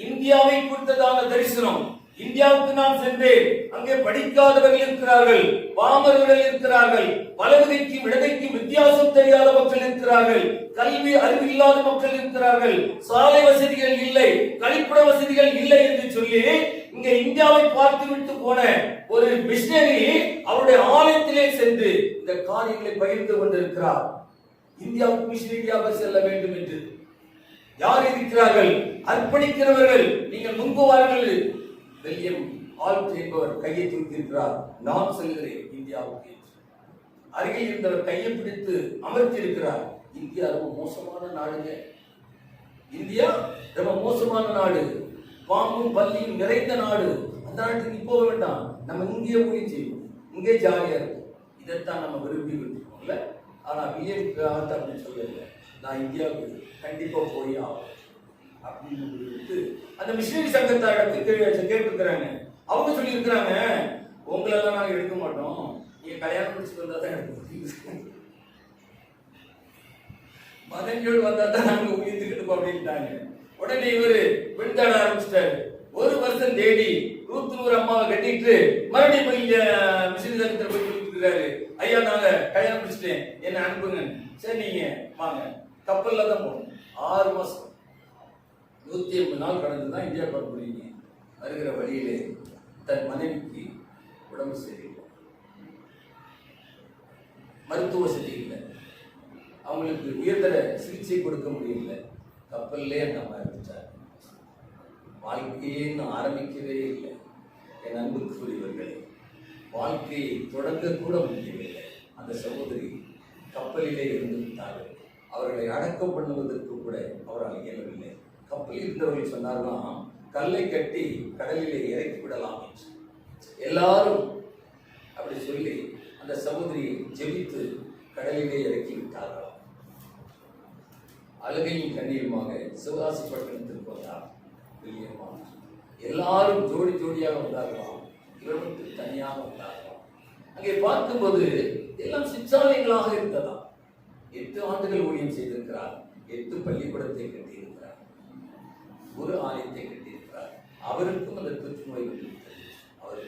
இந்தியாவை குறித்ததான தரிசனம். இந்தியாவுக்கு நான் சென்றேன். அங்கே படிக்காதவர்கள் இருக்கிறார்கள், பாமரர்கள் இருக்கிறார்கள், வலதுகைக்கும் இடதுகைக்கும் வித்தியாசம் தெரியாத மக்கள் இருக்கிறார்கள், கல்வி அறிவு இல்லாத மக்கள் இருக்கிறார்கள், சாலை வசதிகள் இல்லை, கழிப்பிட வசதிகள் இல்லை என்று சொல்லி இங்க இந்தியாவை பார்த்து விட்டு போன ஒரு மிஷனரி அவருடைய ஆலயத்திலே சென்று இந்த காரியங்களை பகிர்ந்து கொண்டிருக்கிறார். இந்தியாவுக்கு மிஷனரியாக செல்ல வேண்டும் என்று யார் இருக்கிறார்கள்? அர்ப்பணிக்கிறவர்கள். நீங்கள் முன்பு வாருங்கள். வில்லியம் ஆல்ட் என்பவர் கையை தூக்கியிருக்கிறார். நான் செல்கிறேன் இந்தியாவுக்கு. அருகில் இருந்தவர் கையை பிடித்து அமர்த்தி இருக்கிறார். இந்தியா ரொம்ப மோசமான நாடுங்க. இந்தியா ரொம்ப மோசமான நாடு, பாம்பும் பல்லியும் நிறைந்த நாடு. அந்த நாட்டுக்கு போக வேண்டாம், நம்ம இங்கே ஊழியம் செய்வோம், இங்கே ஜாலியா இருக்கும். இதைத்தான் நம்ம விரும்பி விட்டுருக்கோம்ல. ஆனா வில்லியம் ஆல்ட் அப்படின்னு சொல்லல, நான் இந்தியாவுக்கு கண்டிப்பா போய் ஆகும் அப்படின்னு சொல்லிட்டு அந்த மிஷனரி சங்கத்தாரிடத்து கேட்டிருக்கிறாங்க. அவங்க சொல்லி இருக்கிறாங்க, உங்களெல்லாம் நாங்க எடுக்க மாட்டோம், நீங்க கல்யாணம் முடிச்சுட்டு வந்தா தான் எடுக்க முடியும், மதங்கள் வந்தா தான் நாங்க உயிர்த்துக்கிட்டு அப்படின்ட்டாங்க. உடனே இவரு விழுந்தாட ஆரம்பிச்சிட்டாரு. ஒரு வருஷம் தேடி ரூத்து அம்மாவை கட்டிட்டு மறுபடியும் போய் மிஷனரி சங்கத்தில் போய் கொடுத்துருக்காரு. ஐயா நாங்க கல்யாணம் முடிச்சுட்டேன், என்ன அனுப்புங்க. சரி நீங்க வாங்க. கப்பல்ல தான் போகணும். 6 மாசம் 180 நாள் கடந்துதான் இந்தியா புறப்படுறீங்க. வருகிற வழியிலே தன் மனைவிக்கு உடம்பு சரியில்லை, மருத்துவ வசதி இல்லை, அவங்களுக்கு உயர்தர சிகிச்சை கொடுக்க முடியல. கப்பல்லே அந்த அம்மா இருந்துச்சார். வாழ்க்கையே இன்னும் ஆரம்பிக்கவே இல்லை. என் அன்புக்குரியவர்களே, வாழ்க்கையை தொடங்க கூட முடியவில்லை. அந்த சகோதரி கப்பலிலே இருந்து விட்டார்கள். அவர்களை அடக்கம் பண்ணுவதற்கு கூட அவரால் இயலவில்லை. கப்பலில் இருந்தவர்கள் சொன்னார்களாம், கல்லை கட்டி கடலிலே இறக்கி விடலாம் என்று. எல்லாரும் அப்படி சொல்லி அந்த சகோதரியை ஜெபித்து கடலிலே இறக்கி விட்டார்களாம். அழுகையும் கண்ணீருமாக சிவகாசி பட்டணத்திற்கு வந்தார் வில்லியம்மா. எல்லாரும் ஜோடி ஜோடியாக வந்தார்களாம், இவர் மட்டும் தனியாக வந்தார்களாம். அங்கே பார்க்கும்போது எல்லாம் சிற்றாலயங்களாக இருந்ததா. 8 ஆண்டுகள் ஊழியம் செய்திருக்கிறார். 8 பள்ளிக்கூடத்தை கட்டியிருக்கிறார். ஒரு ஆலயத்தை கட்டியிருக்கிறார். அவருக்கும் அந்த தொற்று நோய் வந்துவிட்டது. அவர்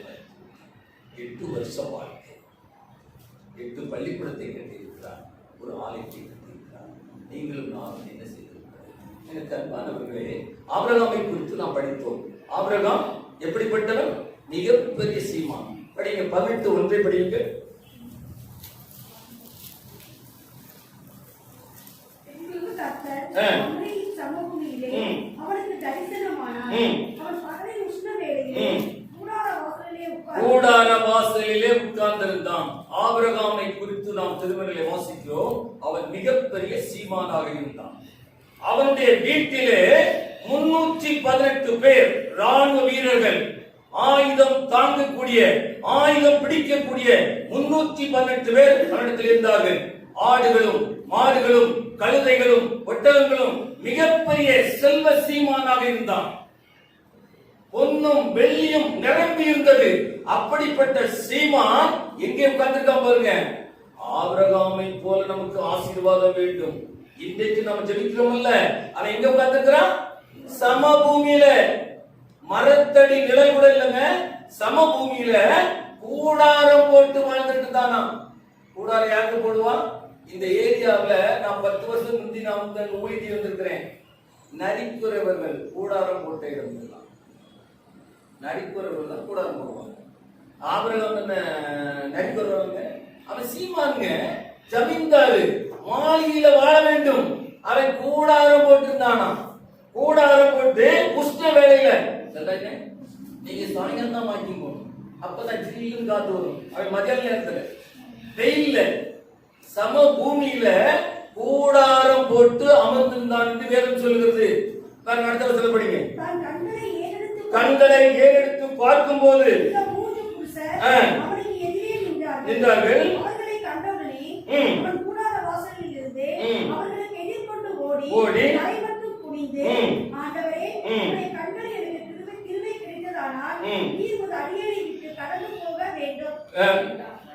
8 வருஷ வாழ்க்கை. 8 பள்ளிக்கூடத்தை கட்டியிருக்கிறார். ஒரு ஆலயத்தை கட்டியிருக்கிறார். நீங்களும் நானும் என்ன செய்திருக்கிறோம்? எனக்கு அன்பானவர்களே, ஆபிரகாமை குறித்து நாம் படித்தோம். ஆபிரகாம் எப்படிப்பட்டவன்? மிகப்பெரிய சீமான். படிங்க 18:1 படிங்க. அம்ரியின் சமபூமியிலே அவனுக்கு தரிசனமானார். அவன் பகலில் உஷ்ண வேளையிலே கூடார வாசலிலே உட்கார்ந்திருந்தான். ஆபிரகாமை குறித்து நாம் திருமறையிலே வாசிக்கிறோம். அவன் மிகப்பெரிய சீமானாக இருந்தான். அவனுடைய வீட்டிலே 318 பேர் ராணுவ வீரர்கள், ஆயுதம் தாங்கக்கூடிய, ஆயுதம் பிடிக்கக்கூடிய 318 பேர் அவனிடத்தில் இருந்தார்கள். ஆடுகளும் மாடுகளும் கழுதைகளும் ஒட்டகங்களும், மிகப்பெரிய செல்வ சீமானாக இருந்தான். பொன்னும் வெள்ளியும் நிரம்பி இருந்தது. அப்படிப்பட்ட சீமான் எங்கே உட்கார்ந்திருக்கான் பாருங்க. ஆபிரகாமை போல நமக்கு ஆசீர்வாதம் வேண்டும். இன்றைக்கு நம்ம ஜெபிக்கிறோம்ல, அவன் எங்க உட்கார்ந்திருக்கிறான்? சமபூமியில. மரத்தடி நிழல் கூட இல்லைங்க, சமபூமியில கூடாரம் போட்டு வாழ்ந்துட்டு தானா. கூடாரம் யாருக்கு போடுவான்? இந்த ஏரியாவில் நான் 10 வருஷம் முந்தி நான் வந்து ஊழியத்தி வந்திருக்கிறேன். நரிக்குறவர்கள் கூடாரம் போட்ட இடம். நரிக்குறவர்கள் தான் கூடாரம் போடுவாங்க. ஆபிரகாம் என்ன நரிக்குறவங்க? அவன் சீமானுங்க, ஜமீன்தாரு, மாளிகையில வாழ வேண்டும். அவன் கூடாரம் போட்டிருந்தானா. கூடாரம் போட்டு உஷ்ண வேலையில சொல்றேன், நீங்க சாயங்காலம் தான் வாக்கிங் போகணும். அப்பதான் ஜில்லுன்னு காத்து வரும். அவன் மதியான நேரத்துல வெயில்ல சம பூமியில கூடாரம் போட்டு அமர்ந்திருந்தான் என்று வேதம் சொல்லுகிறது. அடுத்த வசனம் படிங்க. கண்களை ஏறெடுத்து பார்க்கும் போது நின்றார்கள். ஓடி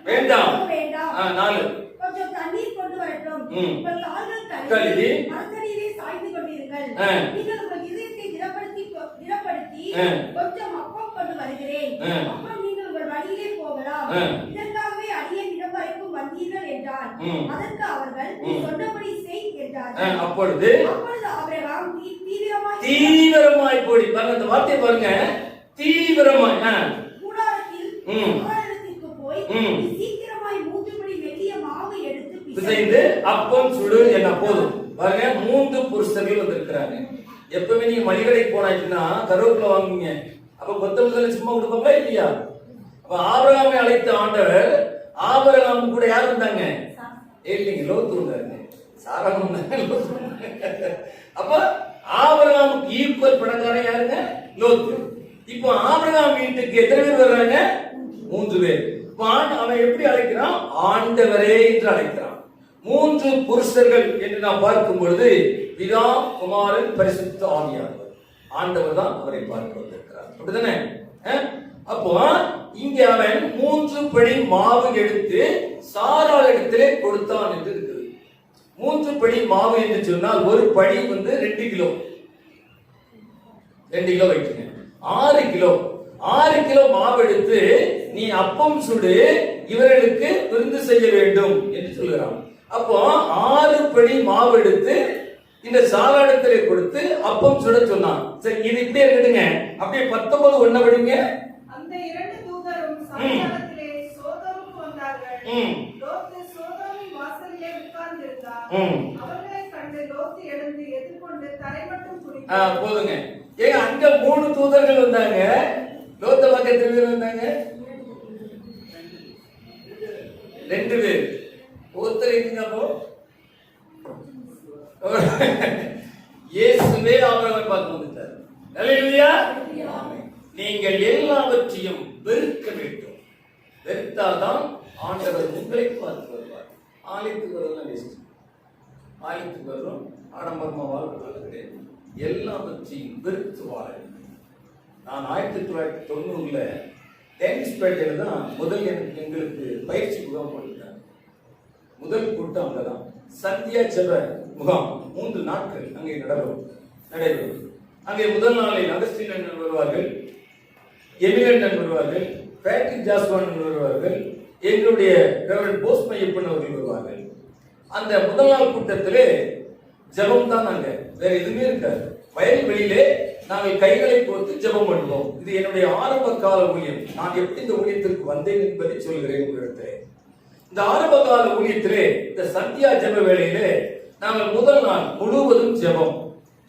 வேண்டாம். 4 கொஞ்சம் தண்ணீர் கொண்டு வரட்டும். உங்கள் கால்கள் கழுவி மரத்தடியிலே சாய்ந்து கொண்டிருங்கள். நீங்கள் உங்கள் இதயத்தை திடப்படுத்தி கொஞ்சம் அப்பம் கொண்டு வருகிறேன். அப்புறம் நீங்கள் உங்கள் வழியிலே போகலாம். இதற்காகவே அடியேன் இடம் வரைக்கும் வந்தீர்கள் என்றார். அதற்கு அவர்கள் சொன்னபடி செய் என்றார்கள். அப்பொழுது ஆபிரகாம் தீவிரமாய் போடி. பாருங்க அந்த வார்த்தை பாருங்க, தீவிரமாய். கூடாரத்திற்கு போய் சீக்கிரமாய் 3 படி வெள்ளிய மாவு எடுத்து பிசைந்து அப்பம் சுடு என்ன. போதும் பாருங்க, 3 புருஷர்கள் வந்திருக்கிறாங்க. எப்பவுமே நீங்க மளிகடைக்கு போனாச்சுன்னா கருவேப்பிலை வாங்குவீங்க. அப்ப கொத்தமல்லி சும்மா கொடுப்பாங்களா இல்லையா? அப்ப ஆபிரகாமை அழைத்த ஆண்டவர், ஆபிரகாம் கூட யார் இருந்தாங்க? இல்லைங்க, லோத்து இருந்தாருங்க. சாராகம் இருந்தாங்க. அப்ப ஆபிரகாமுக்கு ஈக்குவல் பணக்காரன் யாருங்க? லோத்து. இப்போ ஆபிரகாம் வீட்டுக்கு எத்தனை பேர் வர்றாங்க? 3 பேர். அவன் எப்படி அழைக்கிறான்? ஆண்டவரே என்று அழைக்கிறான். 3 புருஷர்கள் என்று நாம் பார்க்கும் பொழுது பிதா, குமாரன், பரிசுத்த ஆவியானவர். ஆண்டவர் தான் அவரை பார்க்க வந்திருக்கிறார். அப்படிதானே? அப்போ இங்க அவன் 3 படி மாவு எடுத்து சாராள் இடத்திலே கொடுத்தான் என்று இருக்குது. 3 படி மாவு என்று சொன்னால் ஒரு படி வந்து 2 கிலோ. 2 கிலோ வைக்கணும். 6 கிலோ. 6 கிலோ மாவு எடுத்து நீ அப்பம் சுடு, இவர்களுக்கு விருந்து செய்ய வேண்டும் என்று சொல்கிறான். அப்போ 6 படி மாவு எடுத்து இந்த சாராளத்திலே கொடுத்து அப்பம் சுட சொன்னான். சரி, இது இப்படியே இருக்கட்டுங்க. அப்படியே 19:1 படிங்க. அந்த 2 தூதரும் சாராளத்திலே சோதோமுக்கு வந்தார்கள். லோத்து சோதோமின் வாசலிலே உட்கார்ந்திருந்தார். அவர்களை கண்டு லோத்து எழுந்து எதிர்கொண்டு தரை மட்டும் குனிந்தார். போதுங்க. ஏங்க அங்க 3 தூதர்கள் வந்தாங்க, லோத்த பக்கம் எத்தனை பேர் வந்தாங்க? 2 பேர். ஒருத்தர் எங்க அப்போ? இயேசுவே ஆபிரகாமை பார்த்து வந்துட்டார். அல்லேலூயா. நீங்கள் எல்லாவற்றையும் வெறுக்க வேண்டும். வெறுத்தாதான் ஆண்டவர் உங்களை பார்த்து வருவார். ஆலயத்துக்கு வரலாம் வேஸ்ட். ஆலயத்துக்கு வரும் ஆடம்பரமா வாழ்க்கை கிடையாது. எல்லாவற்றையும் வெறுத்து வாழ வேண்டும். நான் 1990 டேனிஸ்பேட்டையில தான் முதல் எங்களுக்கு பயிற்சி முகாம் போட்டுட்டாங்க. முதல் கூட்டம் அங்கதான். சந்தியா ஜெப முகாம் 3 நாட்கள் அங்கே நடைபெறும். அங்கே முதல் நாளில் அகஸ்டின் அண்ணன் வருவார்கள், எமிலன் வருவார்கள், பேட்ரிக் ஜாஸ்வான் வருவார்கள், எங்களுடைய ரெவரண்ட் போஸ் மையப்பன் அவர்கள் வருவார்கள். அந்த முதல் நாள் கூட்டத்திலே ஜெபம் தான். நாங்க வேற எதுவுமே இருக்காது. வயல்வெளியிலே நாங்கள் கைகளை கோர்த்து ஜெபம் பண்ணுவோம். இது என்னுடைய ஆரம்ப கால ஊழியம். நான் எப்படி இந்த ஊழியத்திற்கு வந்தேன் என்பதை சொல்கிறேன் உங்களிடத்திலே. இந்த ஆரம்ப கால ஊழியத்திலே இந்த சந்தியா ஜெப வேளையிலே நாங்கள் முதல் நாள் முழுவதும் ஜெபம்.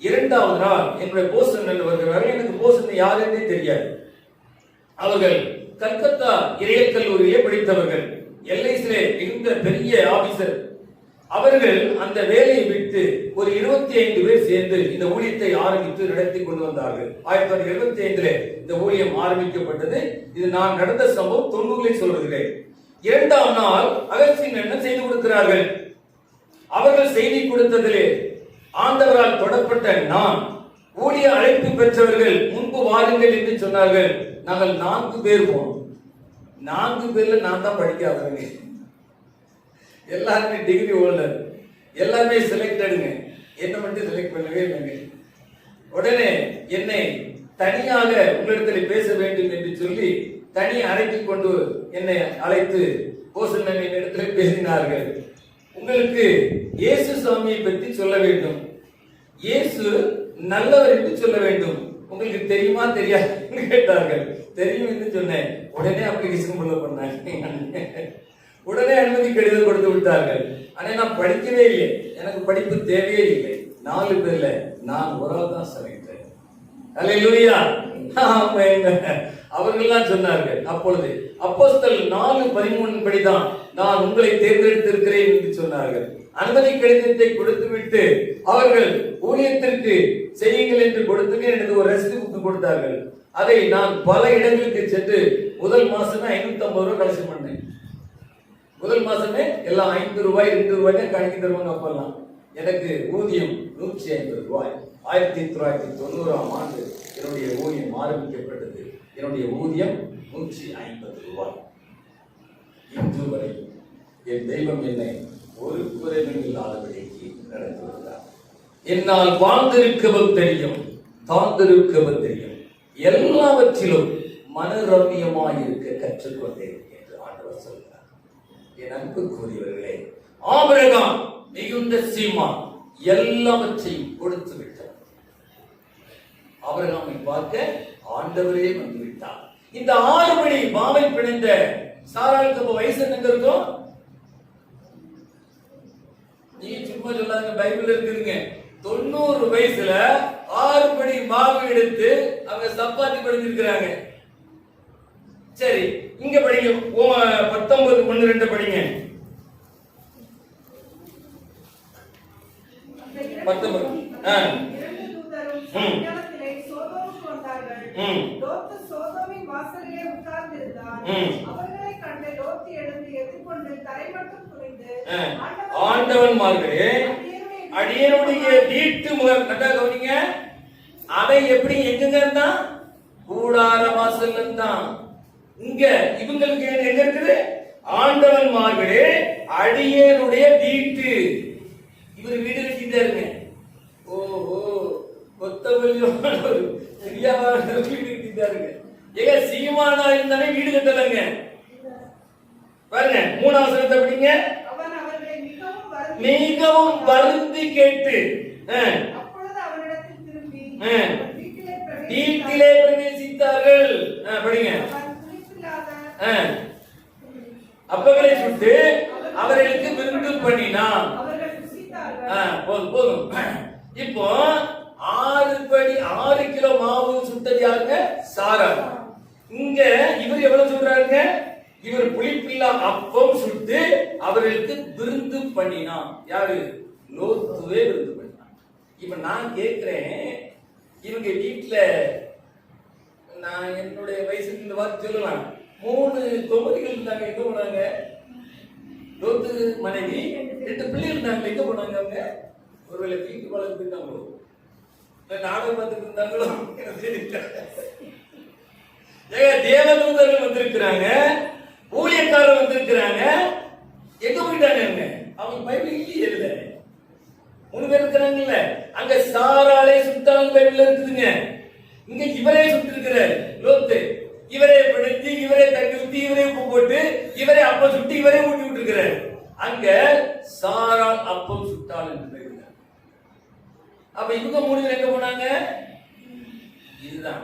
2வது நாள் என்னுடைய போசன் வருகிறார்கள். எனக்கு போசன் யாருன்னே தெரியாது. அவர்கள் கல்கத்தா இறையல் கல்லூரியிலே படித்தவர்கள், எல்ஐசிலே இருந்த பெரிய ஆபீசர். அவர்கள் அந்த வேலையை விட்டு ஒரு 25 பேர் சேர்ந்து இந்த ஊழியத்தை ஆரம்பித்து நடத்தி கொண்டு வந்தார்கள். 1975 இந்த ஊழியம் ஆரம்பிக்கப்பட்டது. இது நான் நடந்த சம்பவம் 90 சொல்றேன். 2ஆம் நாள் அகஸ்டின் என்ன செய்து கொடுக்கிறார்கள். அவர்கள் செய்தி கொடுத்ததிலே ஆண்டவரால் தொடப்பட்ட நான், ஊழிய அழைப்பு பெற்றவர்கள் முன்பு வாருங்கள் என்று சொன்னார்கள். நாங்கள் 4 பேர் போனோம். 4 பேர்ல நான் தான் படிக்காதவங்க. எல்லாருமே டிகிரி ஹோல்டர், எல்லாமே செலக்டடுங்க. என்ன மட்டும் செலக்ட் பண்ணவே இல்லைங்க. உடனே என்னை தனியாக உங்களிடத்தில் பேச வேண்டும் என்று சொல்லி தனி அறைக்கு கொண்டு என்னை அழைத்து போசன் இடத்தில் பேசினார்கள். உங்களுக்கு இயேசு சாமியை பற்றி சொல்ல வேண்டும், இயேசு நல்லவர் என்று சொல்ல வேண்டும். உங்களுக்கு தெரியுமா தெரியாது கேட்டார்கள். தெரியும் என்று சொன்னேன். உடனே அப்ளிகேஷன் உள்ள பண்ணாங்க. உடனே அனுமதி கடிதம் கொடுத்து விட்டார்கள். ஆனா நான் படிக்கவே இல்லை, எனக்கு படிப்பு தேவையே இல்லை. 4 பேர்ல நான் ஒரு ஆள் தான் செலக்டட். அல்லேலூயா. அவர்கள்லாம் சொன்னார்கள். அப்பொழுது அப்போஸ்தலர் 4:13 படிதான் நான் உங்களை தேர்ந்தெடுத்திருக்கிறேன் என்று சொன்னார்கள். அனுமதி கடிதத்தை கொடுத்து விட்டு அவர்கள் ஊழியத்திற்கு செய்யுங்கள் என்று கொடுத்து எனக்கு ஒரு ரெசிப்ட் புக் கொடுத்தார்கள். அதை நான் பல இடங்களுக்கு சென்று முதல் மாசமே 550 ரூபாய் கலெக்ஷன் பண்ணேன். முதல் மாசமே எல்லாம் 5 ரூபாய் 2 ரூபாய் தான் கணக்கி தருவாங்க. அப்பெல்லாம் எனக்கு ஊதியம் 150 ரூபாய். 1990ஆம் ஆண்டு என்னுடைய ஊதியம் ஆரம்பிக்கப்பட்டது. என்னுடைய ஊதியம் 150 ரூபாய். இன்று வரை என் தெய்வம் என்னை ஒரு குறைவும் இல்லாதபடிக்கு நடத்தி வருகிறார். என்னால் வாழ்ந்திருக்கவும் தெரியும், தாழ்ந்திருக்கவும் தெரியும், எல்லாவற்றிலும் மனரம்யமாயிருக்க கற்றுக்கொண்டேன் என்று ஆண்டவர் சொல்கிறார். என் அன்புக்குரியவர்களே, ஆபிரகாம் மிகுந்த சீமான், எல்லாவற்றையும் கொடுத்து விட்டார். ஆபிரகாமை பார்க்க ஆண்டவரே வந்து விட்டார். இந்த 6 படி மாவை பிணைந்த சாராளுக்கு வயசு என்ன இருக்கும்? நீங்க சும்மா சொல்லாங்க, பைபிள் இருக்குதுங்க. 90 வயசுல 6 படி மாவு எடுத்து அவங்க சப்பாத்தி படிச்சிருக்கிறாங்க. சரி, இங்க படிங்க. 19:12 படிங்க. 19. லோத்து சோதோமின் வாசலிலே உட்கார்ந்திருந்தான். அவர்களை கண்டு லோத்து எழுந்து எதிர்கொண்டு தரை மட்டும் குனிந்து, ஆண்டவன்மார்களே, அடியனுடைய வீட்டு முகம் கண்டா கவனிங்க. அதை எப்படி எங்க இருந்தா? கூடார வாசல் இருந்தான். இங்க இவங்களுக்கு எங்க இருக்குது? ஆண்டவன்மார்களே, அடியனுடைய வீட்டு. இவர் வீடு கட்டிட்டாருங்க. ஓஹோ, கொத்தவல்லியோட வீடு கட்டிட்டாருங்க. ஏங்க சீமானா இருந்தானே வீடு கட்டலங்க. பாருங்க 3ஆம் வசனத்தை படிங்க. அவன் அவர்களை மிகவும் வருந்தி கேட்டு அப்பொழுது அவனிடத்தில் திரும்பி வீட்டிலே பிரவேசித்தார்கள். படிங்க. அப்பங்களை சுட்டு அவர்களுக்கு விருந்து பண்ணினான். போதும். இப்போ 6 கிலோ சுட்டது யாருங்க? சாரா. இங்க இவர் எவ்வளவு சொல்றாருங்க? இவர் புளிப்பில்லா அப்பம் சுட்டு அவர்களுக்கு விருந்து பண்ணினான். யாரு? லோத்துவே விருந்து பண்ணினான். இப்ப நான் கேட்கிறேன், இவங்க வீட்டுல நான் என்னுடைய வயசுக்கு இந்த வார்த்தை சொல்லலாம், 3 தொகுதிகள் இருந்தாங்க. எங்க போனாங்க? லோத்து மனைவி 2 பிள்ளைகள் இருந்தாங்க. எங்க போனாங்க அவங்க? ஒருவேளை வீட்டு வளர்த்து போயிட்டாங்களோ, நாடகம் பார்த்துட்டு இருந்தாங்களோ எனக்கு தெரியல. தேவதூதர்கள் வந்திருக்கிறாங்க, ஊழியக்காரர் வந்திருக்கிறாங்க, எங்க போயிட்டாங்க? அவங்க பைபிள் இல்லையே, இல்ல 3 பேர் இருக்கிறாங்கல்ல. அங்க சாராலே சுட்டாங்க பைபிள்ல இருக்குதுங்க. இங்க இவரே சுட்டு இருக்கிறார் லோத்து. இவரே படுத்து, இவரே தண்ணி ஊத்தி, இவரே உப்பு போட்டு, இவரே அப்பம் சுட்டு, இவரே ஊட்டி விட்டு இருக்கிறார். அங்க சாரால் அப்பம் சுட்டாள் என்று பேர். அப்ப இவங்க 3 பேர் எங்க போனாங்க? இதுதான்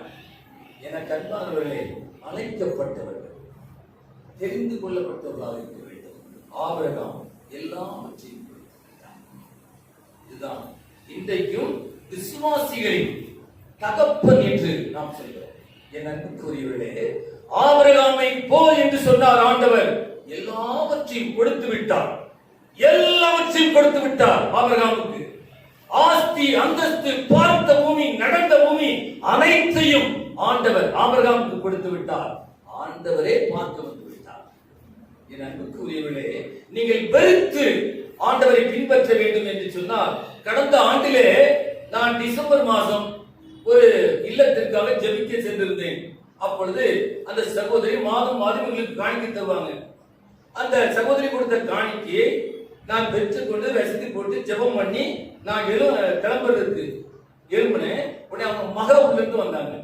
எனக்கு அன்பானவர்களே, அழைக்கப்பட்டவர்கள், தெரிந்து கொள்ளப்பட்டவர்களாக இருக்க வேண்டும். ஆபிரகாம் எல்லாவற்றையும் இதுதான் இன்றைக்கும் விசுவாசிகளின் தகப்பன் என்று நாம் சொல்கிறோம். என் அன்புக்குரியவர்களே, ஆபிரகாமை போல் என்று சொன்னார் ஆண்டவர். எல்லாவற்றையும் கொடுத்து விட்டார், எல்லாவற்றையும் கொடுத்து விட்டார் ஆபிரகாமுக்கு. ஆஸ்தி, அந்தஸ்து, பார்த்த பூமி, நடந்த பூமி அனைத்தையும் ஆண்டவர் ஆபிரகாமுக்கு கொடுத்து விட்டார். ஆண்டவரே பார்க்க வந்து விட்டார். என் அன்புக்குரியவர்களே, நீங்கள் வெறுத்து ஆண்டவரை பின்பற்ற வேண்டும் என்று சொன்னால், கடந்த ஆண்டிலே நான் டிசம்பர் மாதம் ஒரு இல்லத்திற்காக ஜெபிக்க சென்றிருந்தேன். அப்பொழுது அந்த சகோதரி மாதம் எங்களுக்கு காணிக்கை தருவாங்க. அந்த சகோதரி கொடுத்த காணிக்கையை நான் பெற்றுக்கொண்டு ரசித்து போட்டு ஜெபம் பண்ணி நான் கிளம்புறதுக்கு எழும்பினேன். உடனே அவங்க மக உள்ள இருந்து வந்தாங்க.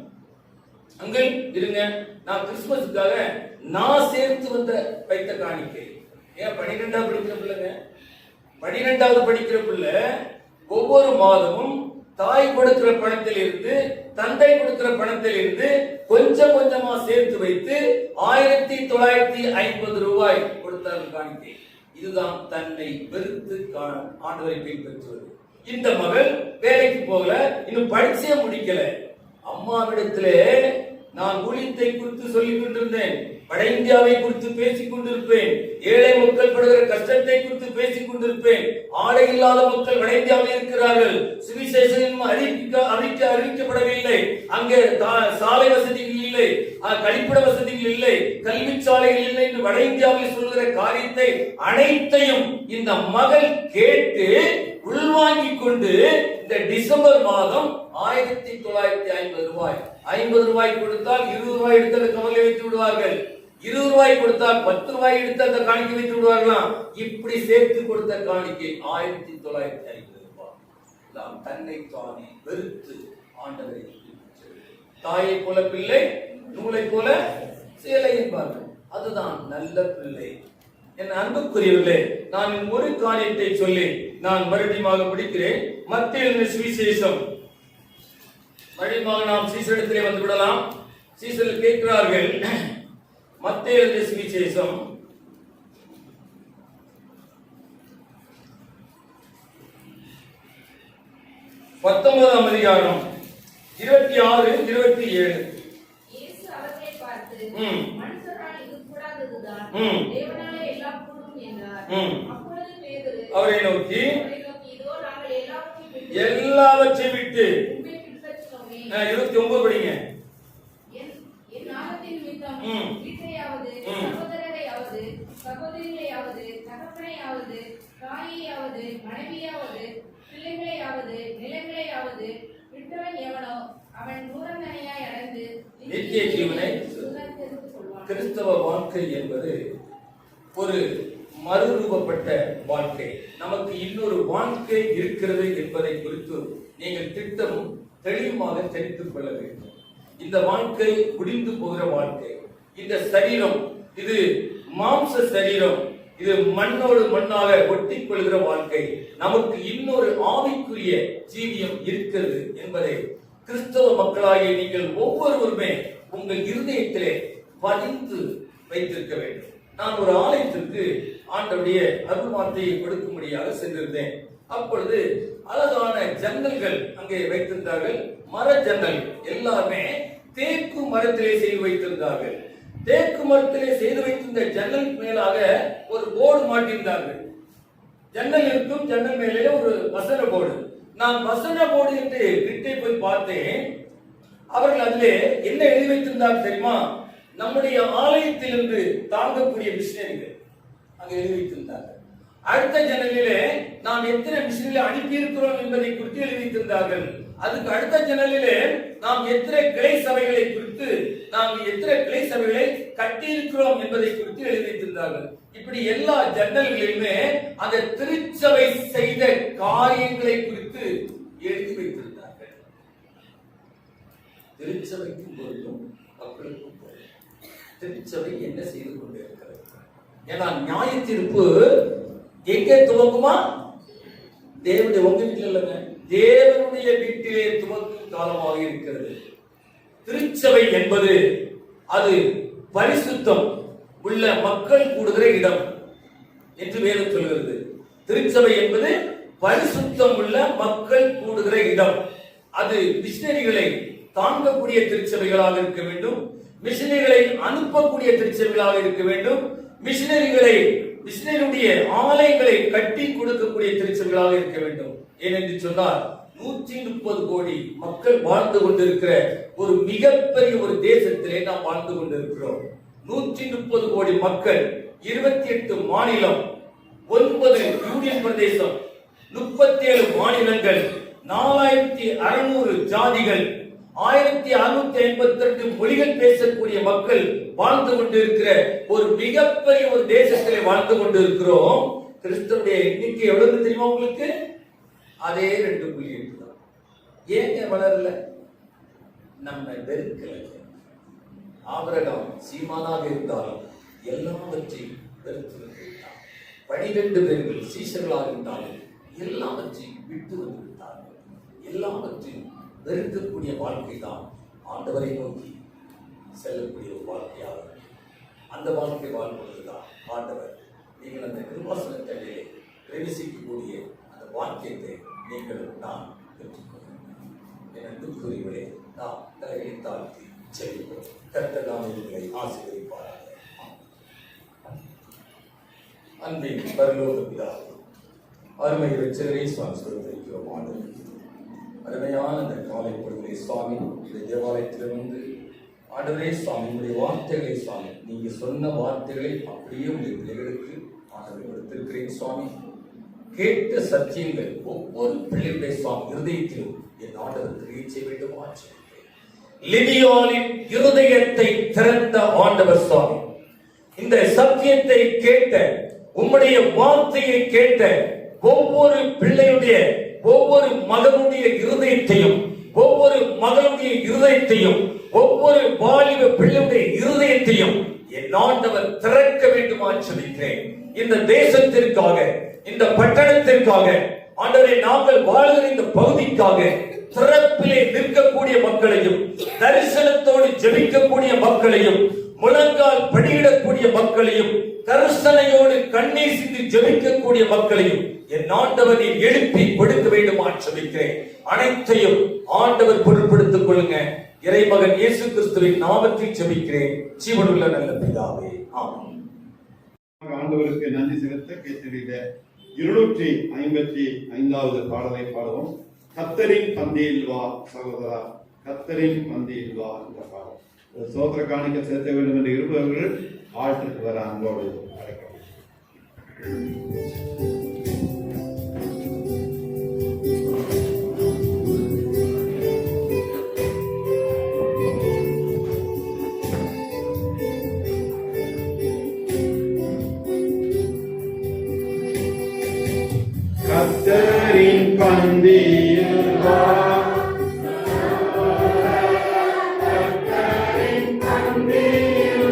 அங்கிள் இருங்க, நான் கிறிஸ்துமஸுக்காக நான் சேர்த்து வைத்த காணிக்கை. ஏன் 12வது படிக்கிற பிள்ளைங்க, 12வது படிக்கிற பிள்ளை ஒவ்வொரு மாதமும் தாய் கொடுக்கிற பணத்தில் இருந்து, தந்தை கொடுக்கிற பணத்தில் இருந்து கொஞ்சம் கொஞ்சமா சேர்த்து வைத்து 1950 ரூபாய் கொடுத்தார்கள் காணிக்கை. இதுதான் தன்னை வெறுத்து ஆண்டவரை பின்பற்றுவது. இந்த மகள் வேலைக்கு போகல, இன்னும் படிச்சே முடிக்கல. அம்மாவிடத்திலே நான் ஊழியத்தை குறித்து சொல்லிக் கொண்டிருந்தேன், வட இந்தியாவை குறித்து பேசிக் கொண்டிருப்பேன், ஏழை மக்கள் படுகிற கஷ்டத்தை குறித்து பேசிக் கொண்டிருப்பேன். ஆடை இல்லாத மக்கள் வட இந்தியாவில் இருக்கிறார்கள், சுவிசேஷம் அறிவிக்கப்படவில்லை, அங்கே சாலை வசதிகள் இல்லை, கழிப்பிட வசதிகள் இல்லை, கல்வி சாலைகள் இல்லை என்று வட இந்தியாவில் சொல்கிற காரியத்தை அனைத்தையும் இந்த மகள் கேட்டு உள்வாங்கிக் கொண்டு இந்த டிசம்பர் மாதம் 1950 ரூபாய், 50 ரூபாய் கொடுத்தால் 20 ரூபாய் எடுத்து அந்த கவலை வைத்து விடுவார்கள், 20 ரூபாய் கொடுத்தால் 10 ரூபாய் எடுத்து அந்த காணிக்கை வைத்து விடுவார்களாம். இப்படி சேர்த்து கொடுத்த காணிக்கை 1950 ரூபாய். தன்னை தானே வெறுத்து ஆண்டவரை தாயை போல பிள்ளை, நூலை போல சேலை என்பார்கள். அதுதான் நல்ல பிள்ளை. என் அன்புக்குரியவர்களே, நான் ஒரு காரியத்தை சொல்லி நான் மறுபடியும் முடிக்கிறேன். மத்தேயு சுவிசேஷம், மறுபடியும் நாம் சீசரிடத்திலே வந்து விடலாம். சீசர்கள் கேட்கிறார்கள், மத்தேயு சுவிசேஷம் 19ஆம் அதிகாரம் 26, 27. இயேசு அவர்களை பார்த்து, மனுஷரால் இது கூடாததுதான், தேவனாலே எல்லாம் கூடும் என்றார். அப்பொழுது பேதுரு அவரை நோக்கி, இதோ நாங்கள் எல்லாவற்றையும் விட்டு 29 படிங்க. என் நாமத்தின் நிமித்தம் வீட்டையாவது, சகோதரரையாவது, சகோதரிகளையாவது, தகப்பனையாவது, தாயையாவது, மனைவியாவது, பிள்ளைகளையாவது, நிலங்களையாவது விட்டவன் எவனோ அவன் நூறந்தனையாய் அடைந்து நித்திய ஜீவனை. கிறிஸ்தவ வாழ்க்கை என்பது ஒரு மறுரூபப்பட்ட வாழ்க்கை. நமக்கு இன்னொரு வாழ்க்கை இருக்கிறது என்பதை குறித்து நீங்கள் திட்டமும் தெளிவாக தெரிந்து கொள்ள வேண்டும். இந்த வாழ்க்கை முடிந்து போகிற வாழ்க்கை. இந்த சரீரம் இது மாம்ச சரீரம், இது மண்ணோடு மண்ணாக ஒட்டிக் கொள்கிற வாழ்க்கை. நமக்கு இன்னொரு ஆவிக்குரிய ஜீவியம் இருக்கிறது என்பதை கிறிஸ்தவ மக்களாகிய நீங்கள் ஒவ்வொருவருமே உங்கள் இருதயத்திலே பதிந்து வைத்திருக்க வேண்டும். நான் ஒரு ஆலயத்திற்கு ஆண்டவருடைய அருள் வார்த்தையை கொடுக்கும்படியாக சென்றிருந்தேன். அப்பொழுது அழகான ஜன்னல்கள் அங்கே வைத்திருந்தார்கள். மர ஜன்னல் எல்லாமே தேக்கு மரத்திலே செய்து வைத்திருந்தார்கள். தேக்கு மரத்திலே செய்து வைத்திருந்த ஜன்னல் மேலாக ஒரு போர்டு மாட்டியிருந்தார்கள். ஜன்னல் இருக்கும், ஜன்னல் மேலே ஒரு வசன போர்டு. நான் வசன போர்டு என்று கிட்டே போய் பார்த்தேன். அவர்கள் அதிலே என்ன எழுதி வைத்திருந்தார் தெரியுமா? நம்முடைய ஆலயத்திலிருந்து தாங்கக்கூடிய மிஷினரிகள் அங்கே எழுதி வைத்திருந்தார்கள். அடுத்த ஜன்னலிலே நாம் எத்தனை மிஷினரிகளை அனுப்பி இருக்கிறோம் என்பதை குறித்து எழுதி வைத்திருந்தார்கள். அதுக்கு அடுத்த ஜன்னலிலே நாம் எத்தனை கிளை சபைகளை குறித்து, நாம் எத்தனை கிளை சபைகளை கட்டி இருக்கிறோம் என்பதை குறித்து எழுதி வைத்திருந்தார்கள். இப்படி எல்லா ஜன்னல்களிலுமே அந்த திருச்சபை செய்த காரியங்களை குறித்து எழுதி வைத்திருந்தார்கள். திருச்சபைக்கும் பொருளும் மக்களுக்கும் பொருளும். திருச்சபை என்ன செய்து கொண்டிருக்கிறது? ஏன்னா நியாய தீர்ப்பு எங்கே துவங்குமா? தேவனுடைய உங்க வீட்டில் இல்லைங்க, தேவனுடைய வீட்டிலே துவங்கும் காலமாக இருக்கிறது. திருச்சபை என்பது அது பரிசுத்தம் உள்ள மக்கள் கூடுகிற இடம் என்று வேதம் சொல்கிறது. திருச்சபை என்பது பரிசுத்தம் உள்ள மக்கள் கூடுகிற இடம். அது மிஷினரிகளை தாங்கக்கூடிய திருச்சபைகளாக இருக்க வேண்டும். மிஷினரிகளை அனுப்பக்கூடிய திருச்சபைகளாக இருக்க வேண்டும். மிஷினரியுடைய ஆலயங்களை கட்டி கொடுக்கக்கூடிய திருச்சபைகளாக இருக்க வேண்டும். ஏனென்று சொன்னால் 130 கோடி மக்கள் வாழ்ந்து கொண்டிருக்கிற ஒரு மிகப்பெரிய ஒரு தேசத்திலே நாம் வாழ்ந்து கொண்டிருக்கிறோம். 130 கோடி மக்கள், 28 மாநிலம், 9 யூனியன் பிரதேசம், 37 மாநிலங்கள், 4600 ஜாதிகள், 1652 மொழிகள் பேசக்கூடிய மக்கள் வாழ்ந்து கொண்டிருக்கிற ஒரு மிகப்பெரிய ஒரு தேசத்திலே வாழ்ந்து கொண்டிருக்கிறோம். கிறிஸ்தவனுடைய எண்ணிக்கை எவ்வளவு தெரியுமா உங்களுக்கு? அதே 2.8 தான். ஏங்க வளரல? நம்ம வெறுக்கல. ஆபிரகாம் சீமானாக இருந்தாலும் எல்லாவற்றையும் வெறுத்து விட்டார். 12 பேர்கள் சீஷர்களாக இருந்தாலும் எல்லாவற்றையும் விட்டு வந்து விட்டார்கள். எல்லாவற்றையும் வெறுக்கக்கூடிய வாழ்க்கை தான் ஆண்டவரை நோக்கி செல்லக்கூடிய ஒரு வாழ்க்கையாக. அந்த வாழ்க்கை வாழ்வதுதான் ஆண்டவர் நீங்கள் அந்த கிருபாசனத்திலே பிரவேசிக்கக்கூடிய அந்த வாக்கியத்தை நீங்கள் நான் பெற்றுக்கொள்ளுங்கள். என் அன்புக்குரியவர்களே, நாம் தலையை தாழ்த்தி செல்வோம். கர்த்தர் தாமே உங்களை ஆசீர்வதிப்பாராக. அன்பின் பரலோக பிதாவே, அருமை இரட்சகரே, சுவாமி ஸ்தோத்திரிக்கிறோம். ஆண்டவரே, அருமையான அந்த காலை பொழுதிலே சுவாமி இந்த தேவாலயத்திலிருந்து ஆண்டவரே சுவாமி உங்களுடைய வார்த்தைகளை சுவாமி நீங்க சொன்ன வார்த்தைகளை அப்படியே உங்களுடைய பிள்ளைகளுக்கு ஆண்டவரை கொடுத்திருக்கிறேன் சுவாமி. கேட்ட சத்தியங்கள் ஒவ்வொரு பிள்ளைகளுடைய சுவாமி இருதயத்திலும் என் ஆண்டவர் கிரியை செய்ய வேண்டும். லிதியாளின் இருதயத்தை திறந்த ஆண்டவர் சுவாமி, இந்த சத்தியத்தை கேட்ட, உம்முடைய வார்த்தையை கேட்ட ஒவ்வொரு பிள்ளையுடைய, ஒவ்வொரு மகனுடைய இருதயத்தையும், ஒவ்வொரு மகளுடைய இருதயத்தையும், ஒவ்வொரு வாலிப பிள்ளையுடைய இருதயத்தையும் என் ஆண்டவர் திறக்க வேண்டுமா சொல்லிக்கிறேன். இந்த தேசத்திற்காக, இந்த பட்டணத்திற்காக, ஆண்டவரே நாங்கள் வாழ்கிற இந்த பகுதிக்காக திறப்பிலே நிற்கக்கூடிய மக்களையும், தரிசனத்தோடு ஜெபிக்கக்கூடிய மக்களையும், முழங்கால் படியிடக்கூடிய மக்களையும், கருசனையோடு கண்ணீர் சிந்தி ஜெபிக்கக்கூடிய மக்களையும் என் ஆண்டவர் எழுப்பி கொடுக்க வேண்டும் ஆட்சேபிக்கிறேன். அனைத்தையும் ஆண்டவர் பொருட்படுத்திக் கொள்ளுங்க. இறைமகன் இயேசு கிறிஸ்துவின் நாமத்தில் ஜெபிக்கிறேன் ஜீவனுள்ள நல்ல பிதாவே, ஆமென். ஆண்டவருக்கு நன்றி செலுத்த கேட்டிருந்த 255வது பாடலை பாடுவோம். கர்த்தரின் பந்தியில் வா சகோதரா, கர்த்தரின் பந்தியில் வா என்ற பாடல். சோதர காணிக்க செலுத்த வேண்டும் என்று இருப்பவர்கள் ஆழ்த்துக்கு வர அன்போடு அழைக்கிறோம். கர்த்தரின் பந்தியில் வா பந்தியில்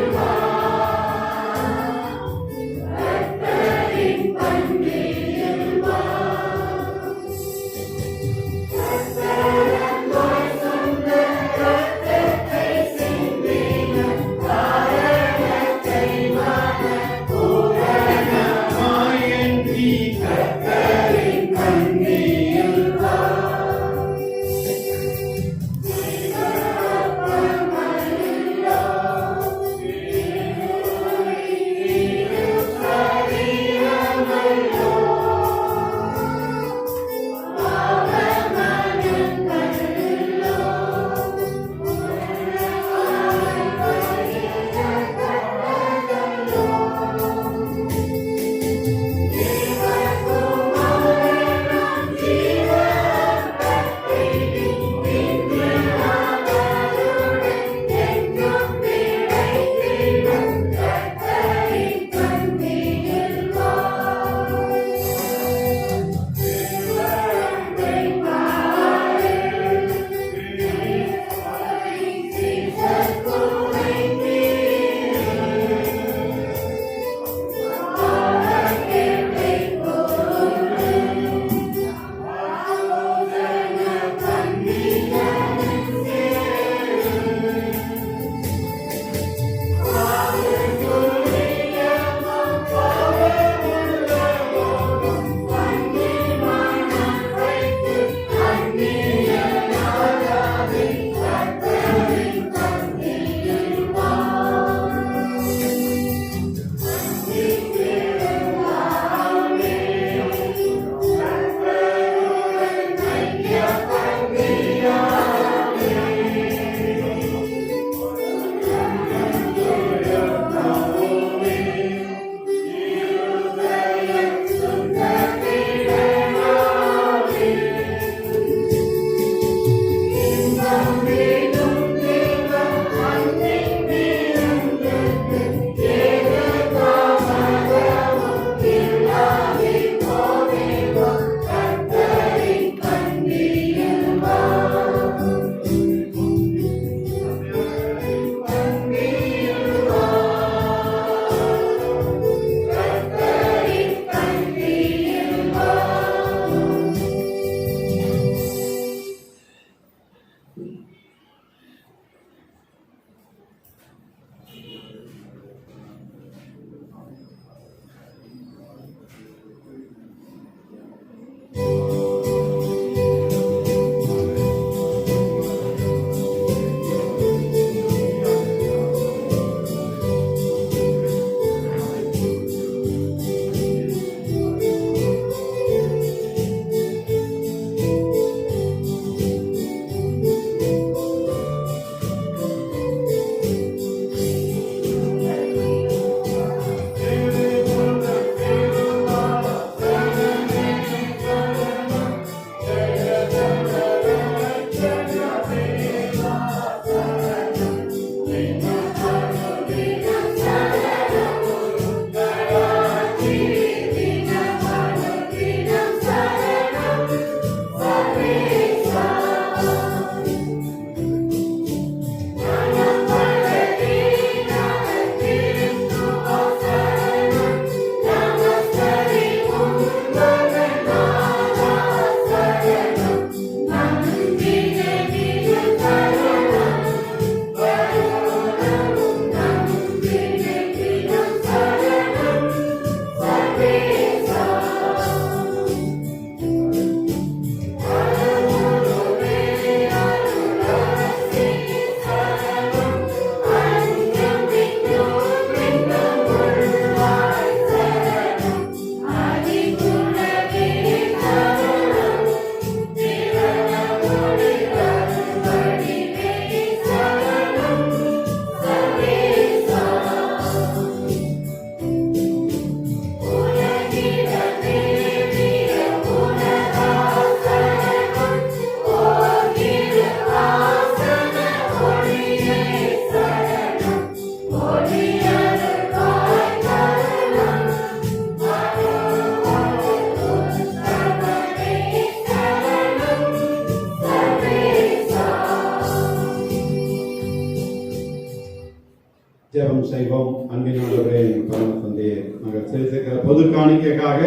ஜெபம் செய்வோம். அன்பின் ஆண்டவரே, எங்கள் பரம தந்தையே, நாங்கள் செலுத்துகிற பொது காணிக்கைக்காக,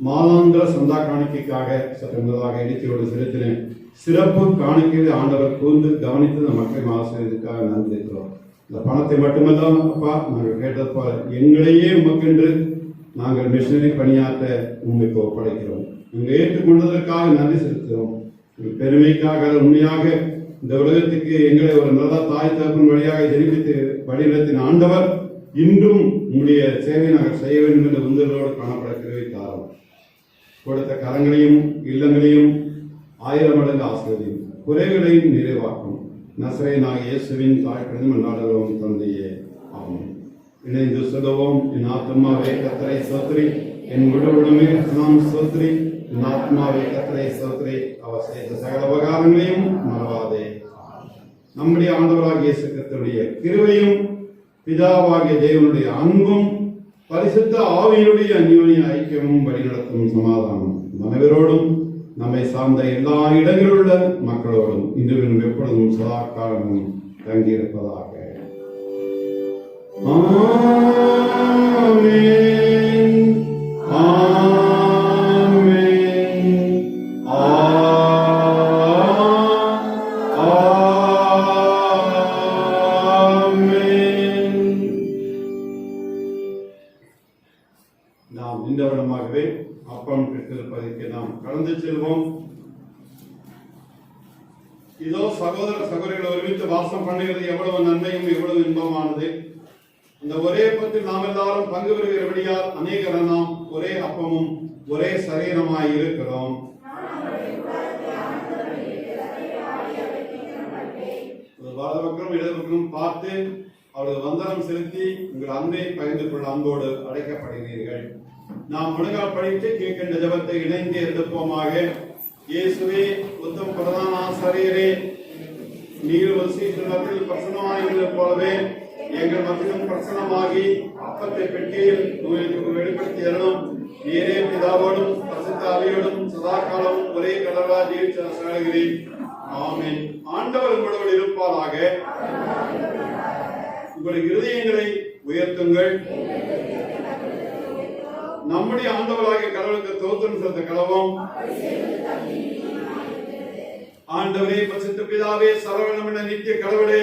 மாதாந்திர சந்தா காணிக்கைக்காக சற்று முதலாக இடிச்சியோடு செலுத்தின சிறப்பு காணிக்கையை ஆண்டவர் கூர்ந்து கவனித்து இந்த மக்களை ஆசிரியருக்காக நன்றி இருக்கிறோம். இந்த பணத்தை மட்டுமல்ல அப்பா, நாங்கள் கேட்டது போல எங்களையே உமக்கென்று நாங்கள் மிஷனரி பணியாற்ற உங்களுக்கு ஒப்படைக்கிறோம். நீங்கள் ஏற்றுக்கொண்டதற்காக நன்றி செலுத்துகிறோம். உங்கள் பெருமைக்காக உண்மையாக இந்த உலகத்துக்கு எங்களை ஒரு நல்ல தாய் தகப்பன் வழியாக ஜெனிப்பித்து வழிநடத்தின ஆண்டவர் இன்றும் உங்களுடைய சேவை நாங்கள் செய்ய வேண்டும் என்ற உந்தலோடு காணப்பட கிருபை தாரும். கொடுத்த கரங்களையும் இல்லங்களையும் 1000 மடங்கு ஆசீர்வதியும், குறைகளையும் நிறைவாக்கும். நசரேயனாகிய இயேசுவின் தாழ்க்கையும் நாடுகிறோம் தந்தையே, ஆமென். இணைந்து சொல்லுவோம். என் ஆத்மாவே கர்த்தரை ஸ்தோத்திரி, என் முழுவதுமே நாம் ஸ்தோத்திரி. என் ஆத்மாவே கர்த்தரை ஸ்தோத்திரி, அவர் செய்த சகல உபகாரங்களையும் மறவாதே. நம்முடைய ஆண்டவராகிய இயேசு கிறிஸ்துவினுடைய கிருபையும் பிதாவாகிய தேவனுடைய அன்பும் பரிசுத்த ஆவியுடைய அந்யோன்ய ஐக்கியமும் வழிநடத்தும் சமாதானம் அனைவரோடும் நம்மை சார்ந்த எல்லா இடங்களில் உள்ள மக்களோடும் இன்றும் எப்பொழுதும் சதா காலமும் தங்கியிருப்பதாக. ஆமென். ஆமென். ஆமென். நாம் இந்த வருடமாகவே அப்பம் பெற்றிருப்பதற்கு நாம் கடந்து செல்வோம். இதோ சகோதர சகோதரிகளை ஒருமித்து வாசம் பண்ணுகிறது எவ்வளவு நன்மையும் எவ்வளவு இன்பமானது. அந்த ஒரே அப்பத்தில் நாம் எல்லாரும் பங்கு பெறுகிறபடியால் அநேகர் நாம் ஒரே அப்பமும் ஒரே சரீரமாய் இருக்கிறோம். வலது பக்கம் இடது பக்கம் பார்த்து அவரது வந்தனம் செலுத்தி உங்கள் அன்பை பகிர்ந்து கொள்ள அன்போடு அழைக்கப்படுகிறீர்கள். நாம் முழங்கால் படித்து கீழ்கண்ட ஜெபத்தை இணைந்து எழுப்போமாக. இயேசுவே, உத்தம பிரதான ஆசாரியரே, நீர் வசீகரணத்தில் பிரசன்னமாயிருந்தது போலவே எங்கள் மத்தியிலும் பிரசன்னமாகி அப்பத்தை பெட்டியில் உங்களுக்கு வெளிப்படுத்தி அருளும். நீரே பிதாவோடும் பரிசுத்த ஆவியோடும் சதா காலமும் ஒரே கடவுளா ஜீவித்து அரசாளுகிறேன். ஆமென். ஆண்டவர் உங்களோடு இருப்பாராக. உங்கள் இருதயங்களை உயர்த்துங்கள். நம்முடைய ஆண்டவராகிய கடவுளுக்கு தோத்திரம் செலுத்த கடவோம். ஆண்டவரே, பரிசுத்த பிதாவே, சர்வவல்லமையுள்ள நித்திய கடவுளே,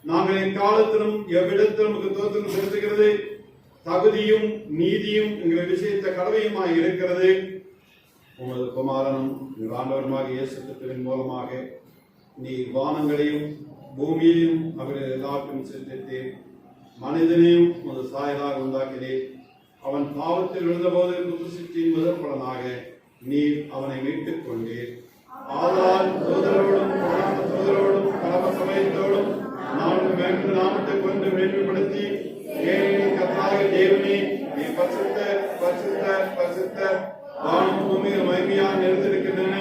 நாங்கள் எக்காலத்திலும் எவ்விடத்திலும் தோத்திரம் செலுத்துகிறது தகுதியும் நீதியும் எங்களை விஷயத்த கடமையுமாய் இருக்கிறது. உமது குமாரனும் ஆண்டவருமாக இயேசு கிறிஸ்துவின் மூலமாக நீ வானங்களையும் பூமியையும் அவர்கள் எல்லாருக்கும் சிருஷ்டித்தீர். மனிதனையும் உமது சாயலாக உண்டாக்கினீர். அவன் பாவத்தில் விழுந்தபோது புதுசிற்றின் முதல் பலனாக நீர் அவனை மீட்டுக் கொண்டீர். ஆதலால் தூதரோடும் கலவ சமயத்தோடும் நாமத்தை கொண்டு மேன்மைப்படுத்தி கர்த்தராகிய தேவனே, நீ பரிசுத்த பரிசுத்த பரிசுத்த, வானம் பூமியில் மகிமையாக நிறைந்திருக்கின்றன.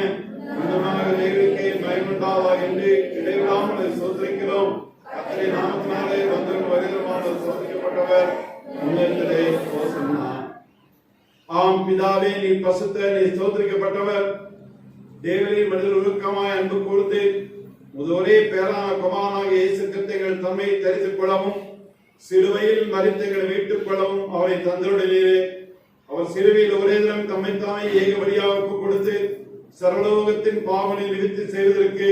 தேவனுக்கே மகிமையுண்டாவதாக என்று இடைவிடாமல் சோதரிக்கிறோம். கர்த்தருடைய நாமத்தினாலே வந்தவன் வருகிறமான சோதிக்கப்பட்டவர் முன்னேற்றத்தை சொன்னார். ஆம் பிதாவே, நீ பரிசுத்த, நீ சோதரிக்கப்பட்டவர். தேவனே, மனிதர் ஒழுக்கமாய் அன்பு கூர்ந்து ஒரே பேரான குமாரனாக இயேசு கிறிஸ்துவின் தம்மையை தரித்துக் கொள்ளவும் சிலுவையில் மரித்தங்களை மீட்டுக் கொள்ளவும் அவரை தந்தருடனே. அவர் சிலுவையில் ஒரே தினம் தம்மைத்தாமே ஏகபடியாக ஒப்புக் கொடுத்து சர்வலோகத்தின் பாவனை நிறுத்தி செய்வதற்கு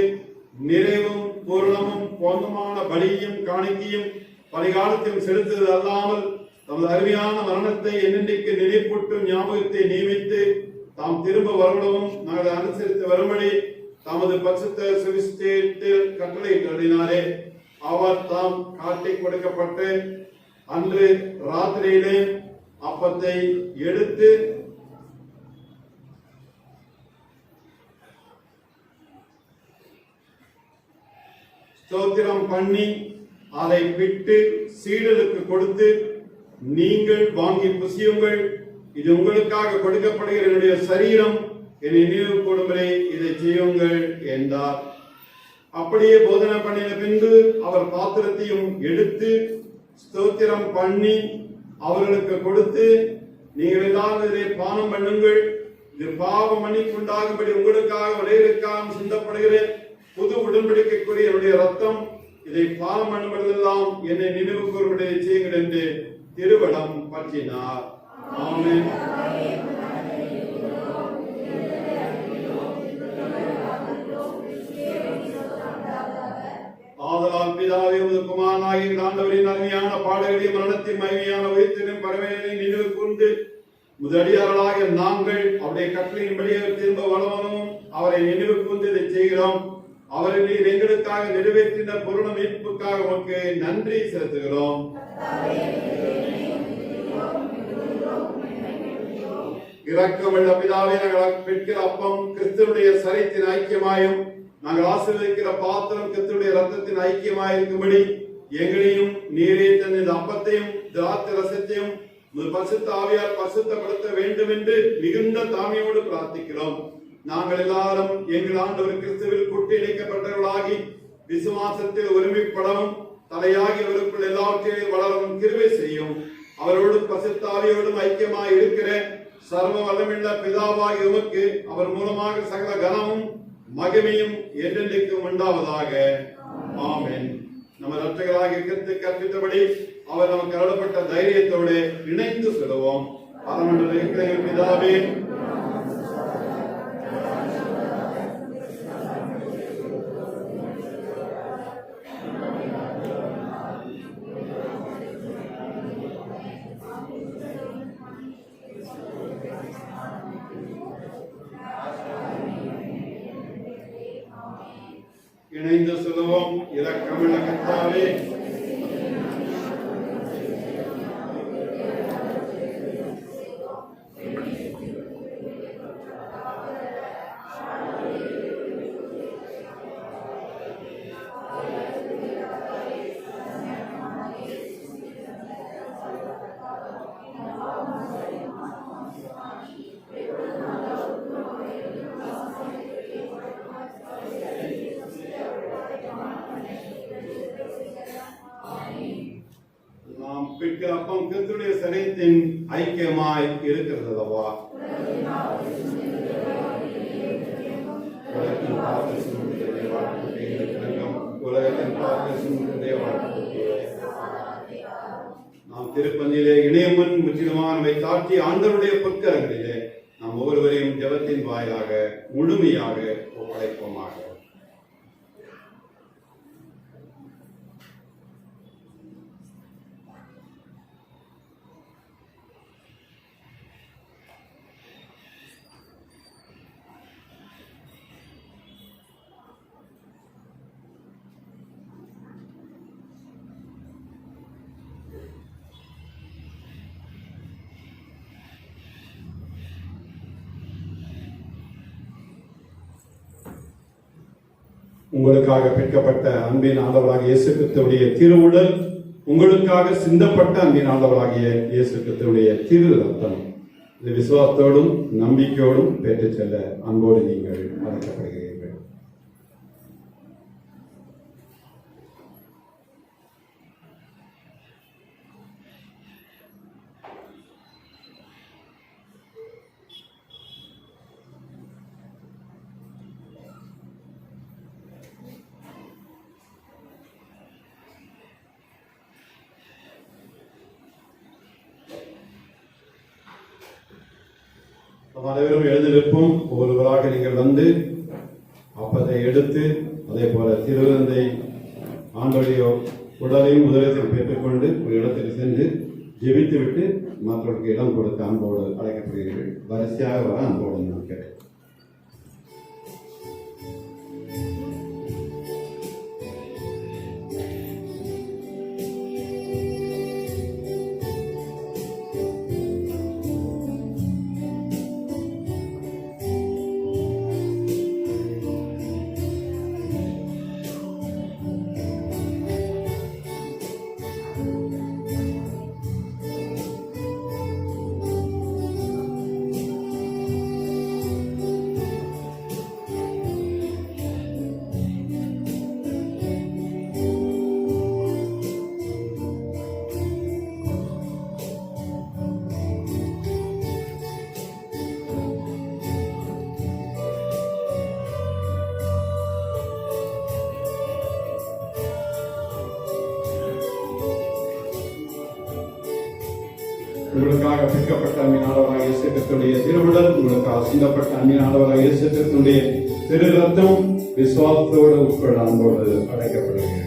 நிறைவும் பூரணமும் பொன்னமான பலியும் காணிக்கையும் பரிகாலத்தையும் செலுத்துவது அல்லாமல் தமது அருமையான மரணத்தை என்னென்றைக்கு நினைப்பூட்டும் ஞாபகத்தை நியமித்து தாம் திரும்ப வருவனவும் நாங்கள் அனுசரித்து வரும்படி தமது பரிசுத்த சுவிசேஷத்தில் கட்டளையிட்டதினாலே அவர் தாம் காட்டிக் கொடுக்கப்பட்டு அன்று ராத்திரியிலே அப்பத்தை எடுத்து ஸ்தோத்திரம் பண்ணி அதை விட்டு சீடருக்கு கொடுத்து, நீங்கள் வாங்கி புசியுங்கள், இது உங்களுக்காக கொடுக்கப்படுகிற என்னுடைய சரீரம், என்னை நினைவு கூறும்படி இதை செய்யுங்கள் என்றார். அப்படியே போதனை பண்ணின பின்பு அவர் பாத்திரத்தையும் எடுத்து ஸ்தோத்திரம் பண்ணி அவர்களுக்கு கொடுத்து, நீங்கள் எல்லாரும் இதை பானம் பண்ணுங்கள், இது பாவ மன்னிப்புண்டாகும்படி உங்களுக்காக ஒரேருக்காக சிந்தப்படுகிற புது உடன்படிக்கைக்குரிய என்னுடைய ரத்தம், இதை பாவம் பண்ணுவதெல்லாம் என்னை நினைவு கூறும்படி செய்யுங்கள் என்று திருவடம் பற்றினார். ஆமென். ஆதலால் பிதாவே, உமது குமாரனாகிய ஆண்டவரின் அருமையான பாடுகளையும் மரணத்தின் மகிமையான உயிர்த்தின் பரவையை நினைவு கூர்ந்து முதலியார்களாக நாங்கள் அவருடைய கட்டளையின்படியே திரும்ப வளவனும் அவரை நினைவு கூர்ந்து இதை செய்கிறோம். அவரை நீர் எங்களுக்காக நிறைவேற்றின பூரண மீட்புக்காக உமக்கு நன்றி செலுத்துகிறோம். இரக்கமுள்ள பிதாவே, நாங்கள் பெற்கிற அப்பம் கிறிஸ்துவுடைய சரீரத்தின் ஐக்கியமாயும் நாங்கள் ஆசீர்வதிக்கிற பாத்திரம் கிறிஸ்துவுடைய ரத்தத்தின் ஐக்கியமாயிருக்கும்படி எங்களையும் நீரே தன் இந்த அப்பத்தையும் திராட்சை ரசத்தையும் பரிசுத்த ஆவியால் பரிசுத்தப்படுத்த வேண்டும் என்று மிகுந்த தாழ்மையோடு பிரார்த்திக்கிறோம். நாங்கள் எல்லாரும் எங்கள் ஆண்டவர் கிறிஸ்துவில் கூட்டி இணைக்கப்பட்டவர்களாகி விசுவாசத்தில் ஒருமைப்படவும் தலையாகி அவருக்குள் எல்லாவற்றையும் வளரவும் கிருபை செய்யும். அவரோடு பரிசுத்த ஆவியோடும் ஐக்கியமாய் இருக்கிற சர்வ வல்லமையுள்ள பிதாவாகி உமக்கு அவர் மூலமாக சகல கனமும் மகிமையும் என்றென்றைக்கும் உண்டாவதாக. ஆமென். நம்ம இரட்சகராகிய கிறிஸ்து கற்பித்தபடி அவர் நமக்கு அருளப்பட்ட தைரியத்தோடு இணைந்து சொல்லுவோம். பரமண்டல இருக்கிற பிதாவே, இணைந்து சொல்லுவோம். இரக்கமுள்ள கர்த்தாவே, நாம் பெற்ற அப்பம் கிறிஸ்துவுடைய சரீரத்தின் ஐக்கியமாய் இருக்கிறது அல்லவா? நாம் திருப்பதியிலே இணையமன் முற்றிலுமானவை தாட்டி ஆண்டவருடைய பொற்கரங்களிலே நாம் ஒவ்வொருவரையும் ஜெபத்தின் வாயிலாக முழுமையாக ஒப்படைப்போமாக. உங்களுக்காக பிற்கப்பட்ட அன்பின் ஆண்டவராகிய இயேசு கிறிஸ்துவுடைய திருவுடல், உங்களுக்காக சிந்தப்பட்ட அன்பின் ஆண்டவராகிய இயேசு கிறிஸ்துவுடைய திரு ரத்தம். இது விசுவாசத்தோடும் நம்பிக்கையோடும் பெற்றுச் செல்ல அன்போடு நீங்கள் அழைக்கப்படுகிறீர்கள். அனைவரும் எழுந்திருப்போம். ஒவ்வொருவராக நீங்கள் வந்து அப்பத்தை எடுத்து அதே போல திருவிருந்தை ஆண்டோடைய உடலையும் உதரத்தையும் பெற்றுக்கொண்டு ஒரு இடத்தில் சென்று ஜெபித்து விட்டு மற்றவர்களுக்கு இடம் கொடுத்து அன்போடு அழைக்கப்படுகிறீர்கள். வரிசையாக வர அன்போடு நான் கேட்டேன். உங்களுக்காக பிற்கப்பட்ட அன்பின் ஆண்டவராகிய இயேசு கிறிஸ்துவுடைய திருவுடல், உங்களுக்காக சிந்தப்பட்ட அன்பின் ஆண்டவராகிய இயேசு கிறிஸ்துவுடைய திரு ரத்தம் விசுவாசத்தோடு உட்பட அன்போடு அழைக்கப்படுகிறது.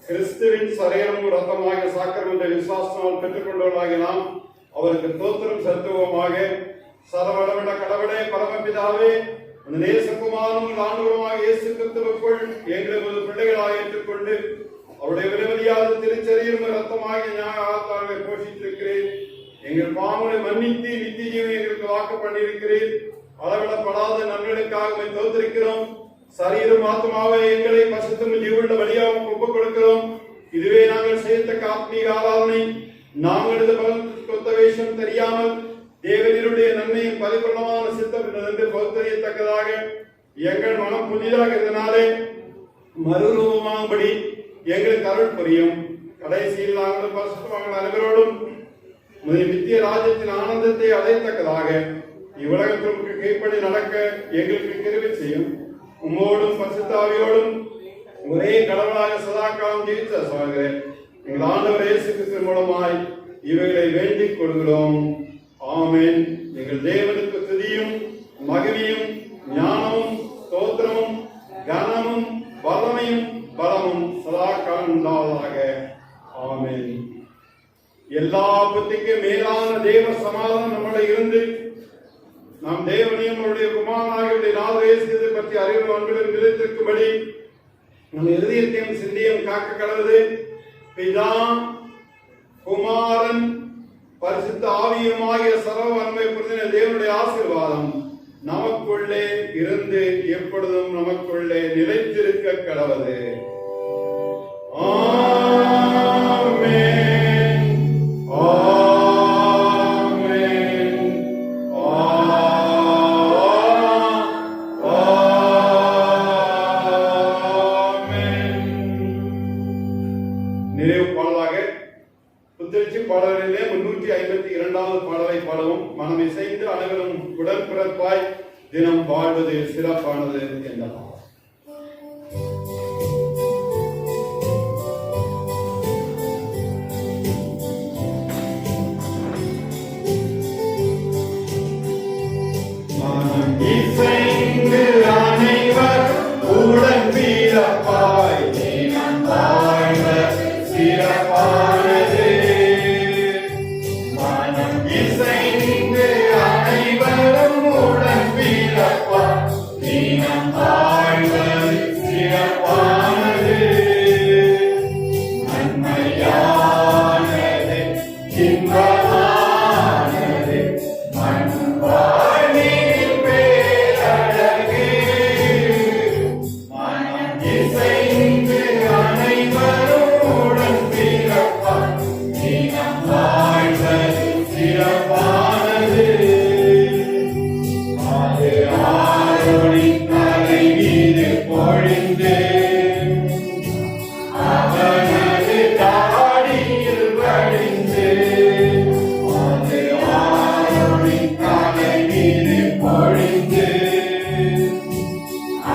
கிறிஸ்துவின் சரீரமும் ரத்தமாகிய சாக்கிரமத்தை விசுவாசத்தால் பெற்றுக்கொண்டவர்களாகிய நாம் அவருக்கு தோத்திரம் செலுத்துவோமாக. சர்வவல்லமையுள்ள கடவுளே, பரமபிதாவே, அந்த நேசகுமாரனும் ஆண்டவருமாக இயேசு கிறிஸ்துவுக்குள் எங்களை பிள்ளைகளாக ஏற்றுக்கொண்டு அவருடைய விலைமதியாத திருச்சரீரம் ரத்தமாகிய ஞானத்தாலே போஷித்திருக்கிறேன். எங்கள் பாவங்களை மன்னித்து நித்திய ஜீவனை எங்களுக்கு வாக்கு பண்ணியிருக்கிறேன். அளவிடப்படாத நன்மைகளுக்காக தோத்திருக்கிறோம். சரீரம் ஆத்மாவை எங்களை பசுத்தம் ஜீவனுள்ள வழியாக ஒப்புக் கொடுக்கிறோம். இதுவே நாங்கள் செய்யத்தக்க ஆத்மீக ஆராதனை. நாங்களது பலத்த வேஷம் தெரியாமல் தேவனுடைய நன்மையின் பரிபூர்ணமான சித்தம் என்று பகுத்தறியத்தக்கதாக எங்கள் மனம் புதிதாக இருந்தனாலே மறுரூபமாகும்படி எங்களுக்கு அருள் புரியும். கடைசியில் நாங்கள் பரிசுத்தவான்கள் அனைவரோடும் நித்திய ராஜ்யத்தின் ஆனந்தத்தை அடையத்தக்கதாக இவ்வுலகத்திற்கு கீழ்ப்படி நடக்க எங்களுக்கு கிருபை செய்யும். உம்மோடும் பரிசுத்த ஆவியோடும் ஒரே கடவுளாக சதா காலம் ஜீவித்த சாகிறேன் எங்கள் ஆண்டவர் இயேசு கிறிஸ்து மூலமாய் இவைகளை வேண்டிக் கொள்கிறோம். ஆமென். எங்கள் தேவனுக்கு துதியும் மகிமையும் ஞானமும் ஸ்தோத்திரமும் கனமும் வல்லமையும் பலமும் சதா காலம் உண்டாவதாக. ஆமென். எல்லா புத்திக்கும் மேலான தேவ சமாதானம் நம்மளை இருந்து நாம் தேவனையும் அவருடைய குமாரனாகிய நாதேசத்தை பற்றி அறிவு அன்பிலும் நிலைத்திருக்கும்படி நம் இருதயத்தையும் சிந்தையும் காக்க கடவுது. பிதா குமாரன் பரிசுத்த ஆவியுமாகிய சர்வ வல்லமை புரிந்த தேவனுடைய ஆசீர்வாதம் நமக்குள்ளே இருந்து எப்பொழுதும் நமக்குள்ளே நிலைத்திருக்க கடவுது. ஆமென். நிறைவு பாடலாக புத்திருச்சி பாடலிலே 352வது பாடலை பாடவும். மனம் இசைந்து அனைவரும் உடன்பிறப்பாய் தினம் வாழ்வது சிறப்பானது என்றார். மனம் இசைந்து அனைவரும் உடன்பிறப்பாய் தினம் வாழ்வது சிறப்பானது. மனம் இசைந்து அனைவரும் உடன்பிறப்பாய் தினம் வாழ்வது சிறப்பானது. நன்மையானது இன்பமானது மண் வாழ்வின் பேரழகு. மனம் இசைந்து அனைவரும் உடன்பிறப்பாய் தினம் வாழ்வது சிறப்பானது. அது ஆரோனின் தலை மீது பொழிந்து அவனது தாடியில் வழிந்து. அது ஆரோனின் தலை மீது பொழிந்து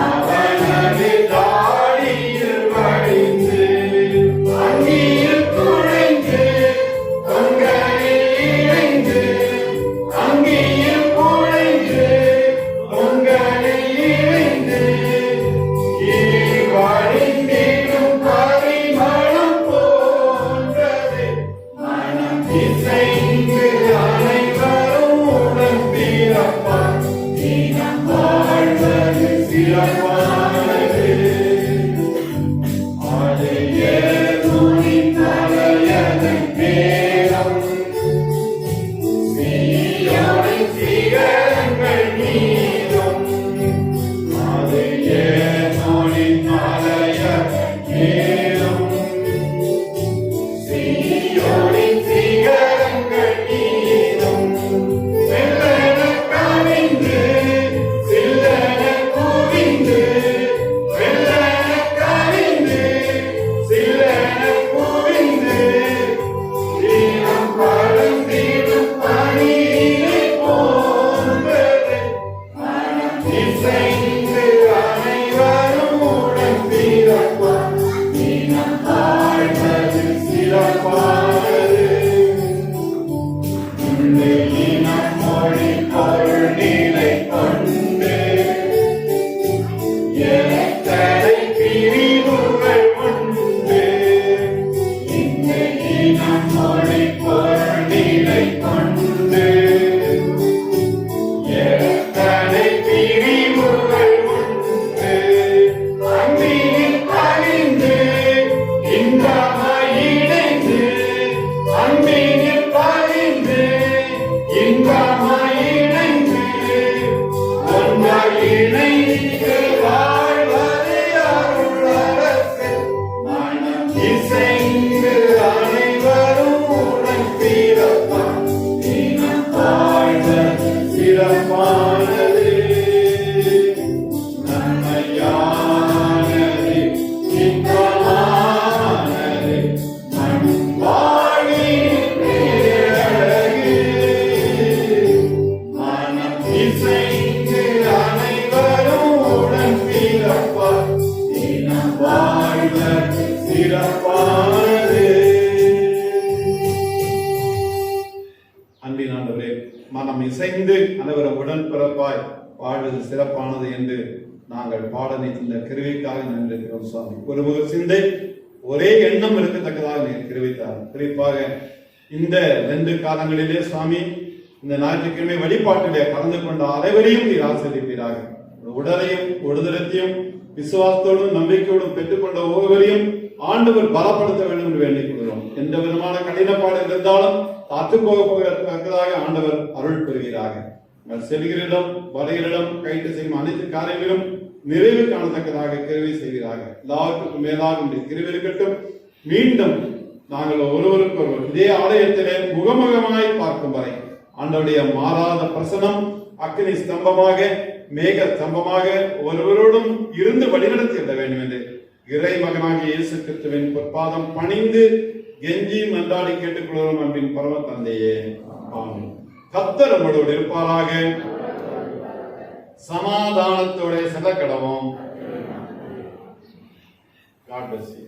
அவனது தாடியில் வழிந்து. அங்கியில் குழைந்து தொங்கலில் இணைந்து. அங்கியில் குழைந்து தொங்கலில் இணைந்து. கீழ் வழிந்திடும் பரிமளம் போன்றது. மனம் இசைந்து அனைவரும் உடன்பிறப்பாய் தினம் வாழ்வது சிறப்பானது. சிறப்பானது. அன்பின் ஆண்டவரே, மனம் இசைந்து அனைவரும் உடன்பிறப்பாய் வாழ்வது சிறப்பானது என்று நாங்கள் பாட நினைத்த கிருபைக்காக நன்றி இருக்கிறோம் சுவாமி. ஒருமுக சிந்தை ஒரே எண்ணம் இருக்கத்தக்கதாக நீர் கிருபைத்தார். குறிப்பாக இந்த 2 காலங்களிலே சுவாமி, இந்த ஞாயிற்றுக்கிழமை வழிபாட்டிலே கலந்து கொண்ட அனைவரையும் நீர் ஆசீர்வதிப்பீராக. உடலையும் உடுதலத்தையும் விசுவாசத்தோடும் நம்பிக்கையோடும் பெற்றுக்கொண்ட ஒவ்வொருவரையும் ஆண்டவர் பலப்படுத்த வேண்டும் என்று வேண்டிக் கொள்கிறோம். எந்த விதமான கடினப்பாடு இருந்தாலும் காத்து போகத்தக்கதாக ஆண்டவர் அருள் பெறுவீராக. செல்கிற இடம் வருகிற இடம் கைட்டு செய்யும் அனைத்து காரியங்களும் நிறைவு காணத்தக்கதாக கிருபை செய்வீராக. எல்லாருக்கும் மேலாக உடைய கிருபை இருக்கட்டும். மீண்டும் நாங்கள் ஒருவருக்கு ஒருவர் இதே ஆலயத்திலே முகமுகமாய் பார்க்கும் வரை ஆண்டவருடைய மாறாத பிரசனம் அக்னி ஸ்தம்பமாக மேக ஸ்தம்பமாக ஒருவரோடும் இருந்து வழிநடத்தி விட வேண்டும் என்று இறை மகனாகிய இயேசு கிறிஸ்துவின் பொற்பாதம் பணிந்து கெஞ்சி மன்றாடி கேட்டுக்கொள்கிறோம். அன்பின் பரம தந்தையே, ஆமென். கர்த்தர் நம்மளோடு இருப்பாராக. சமாதானத்தோட செல்ல கடவோம். God bless you.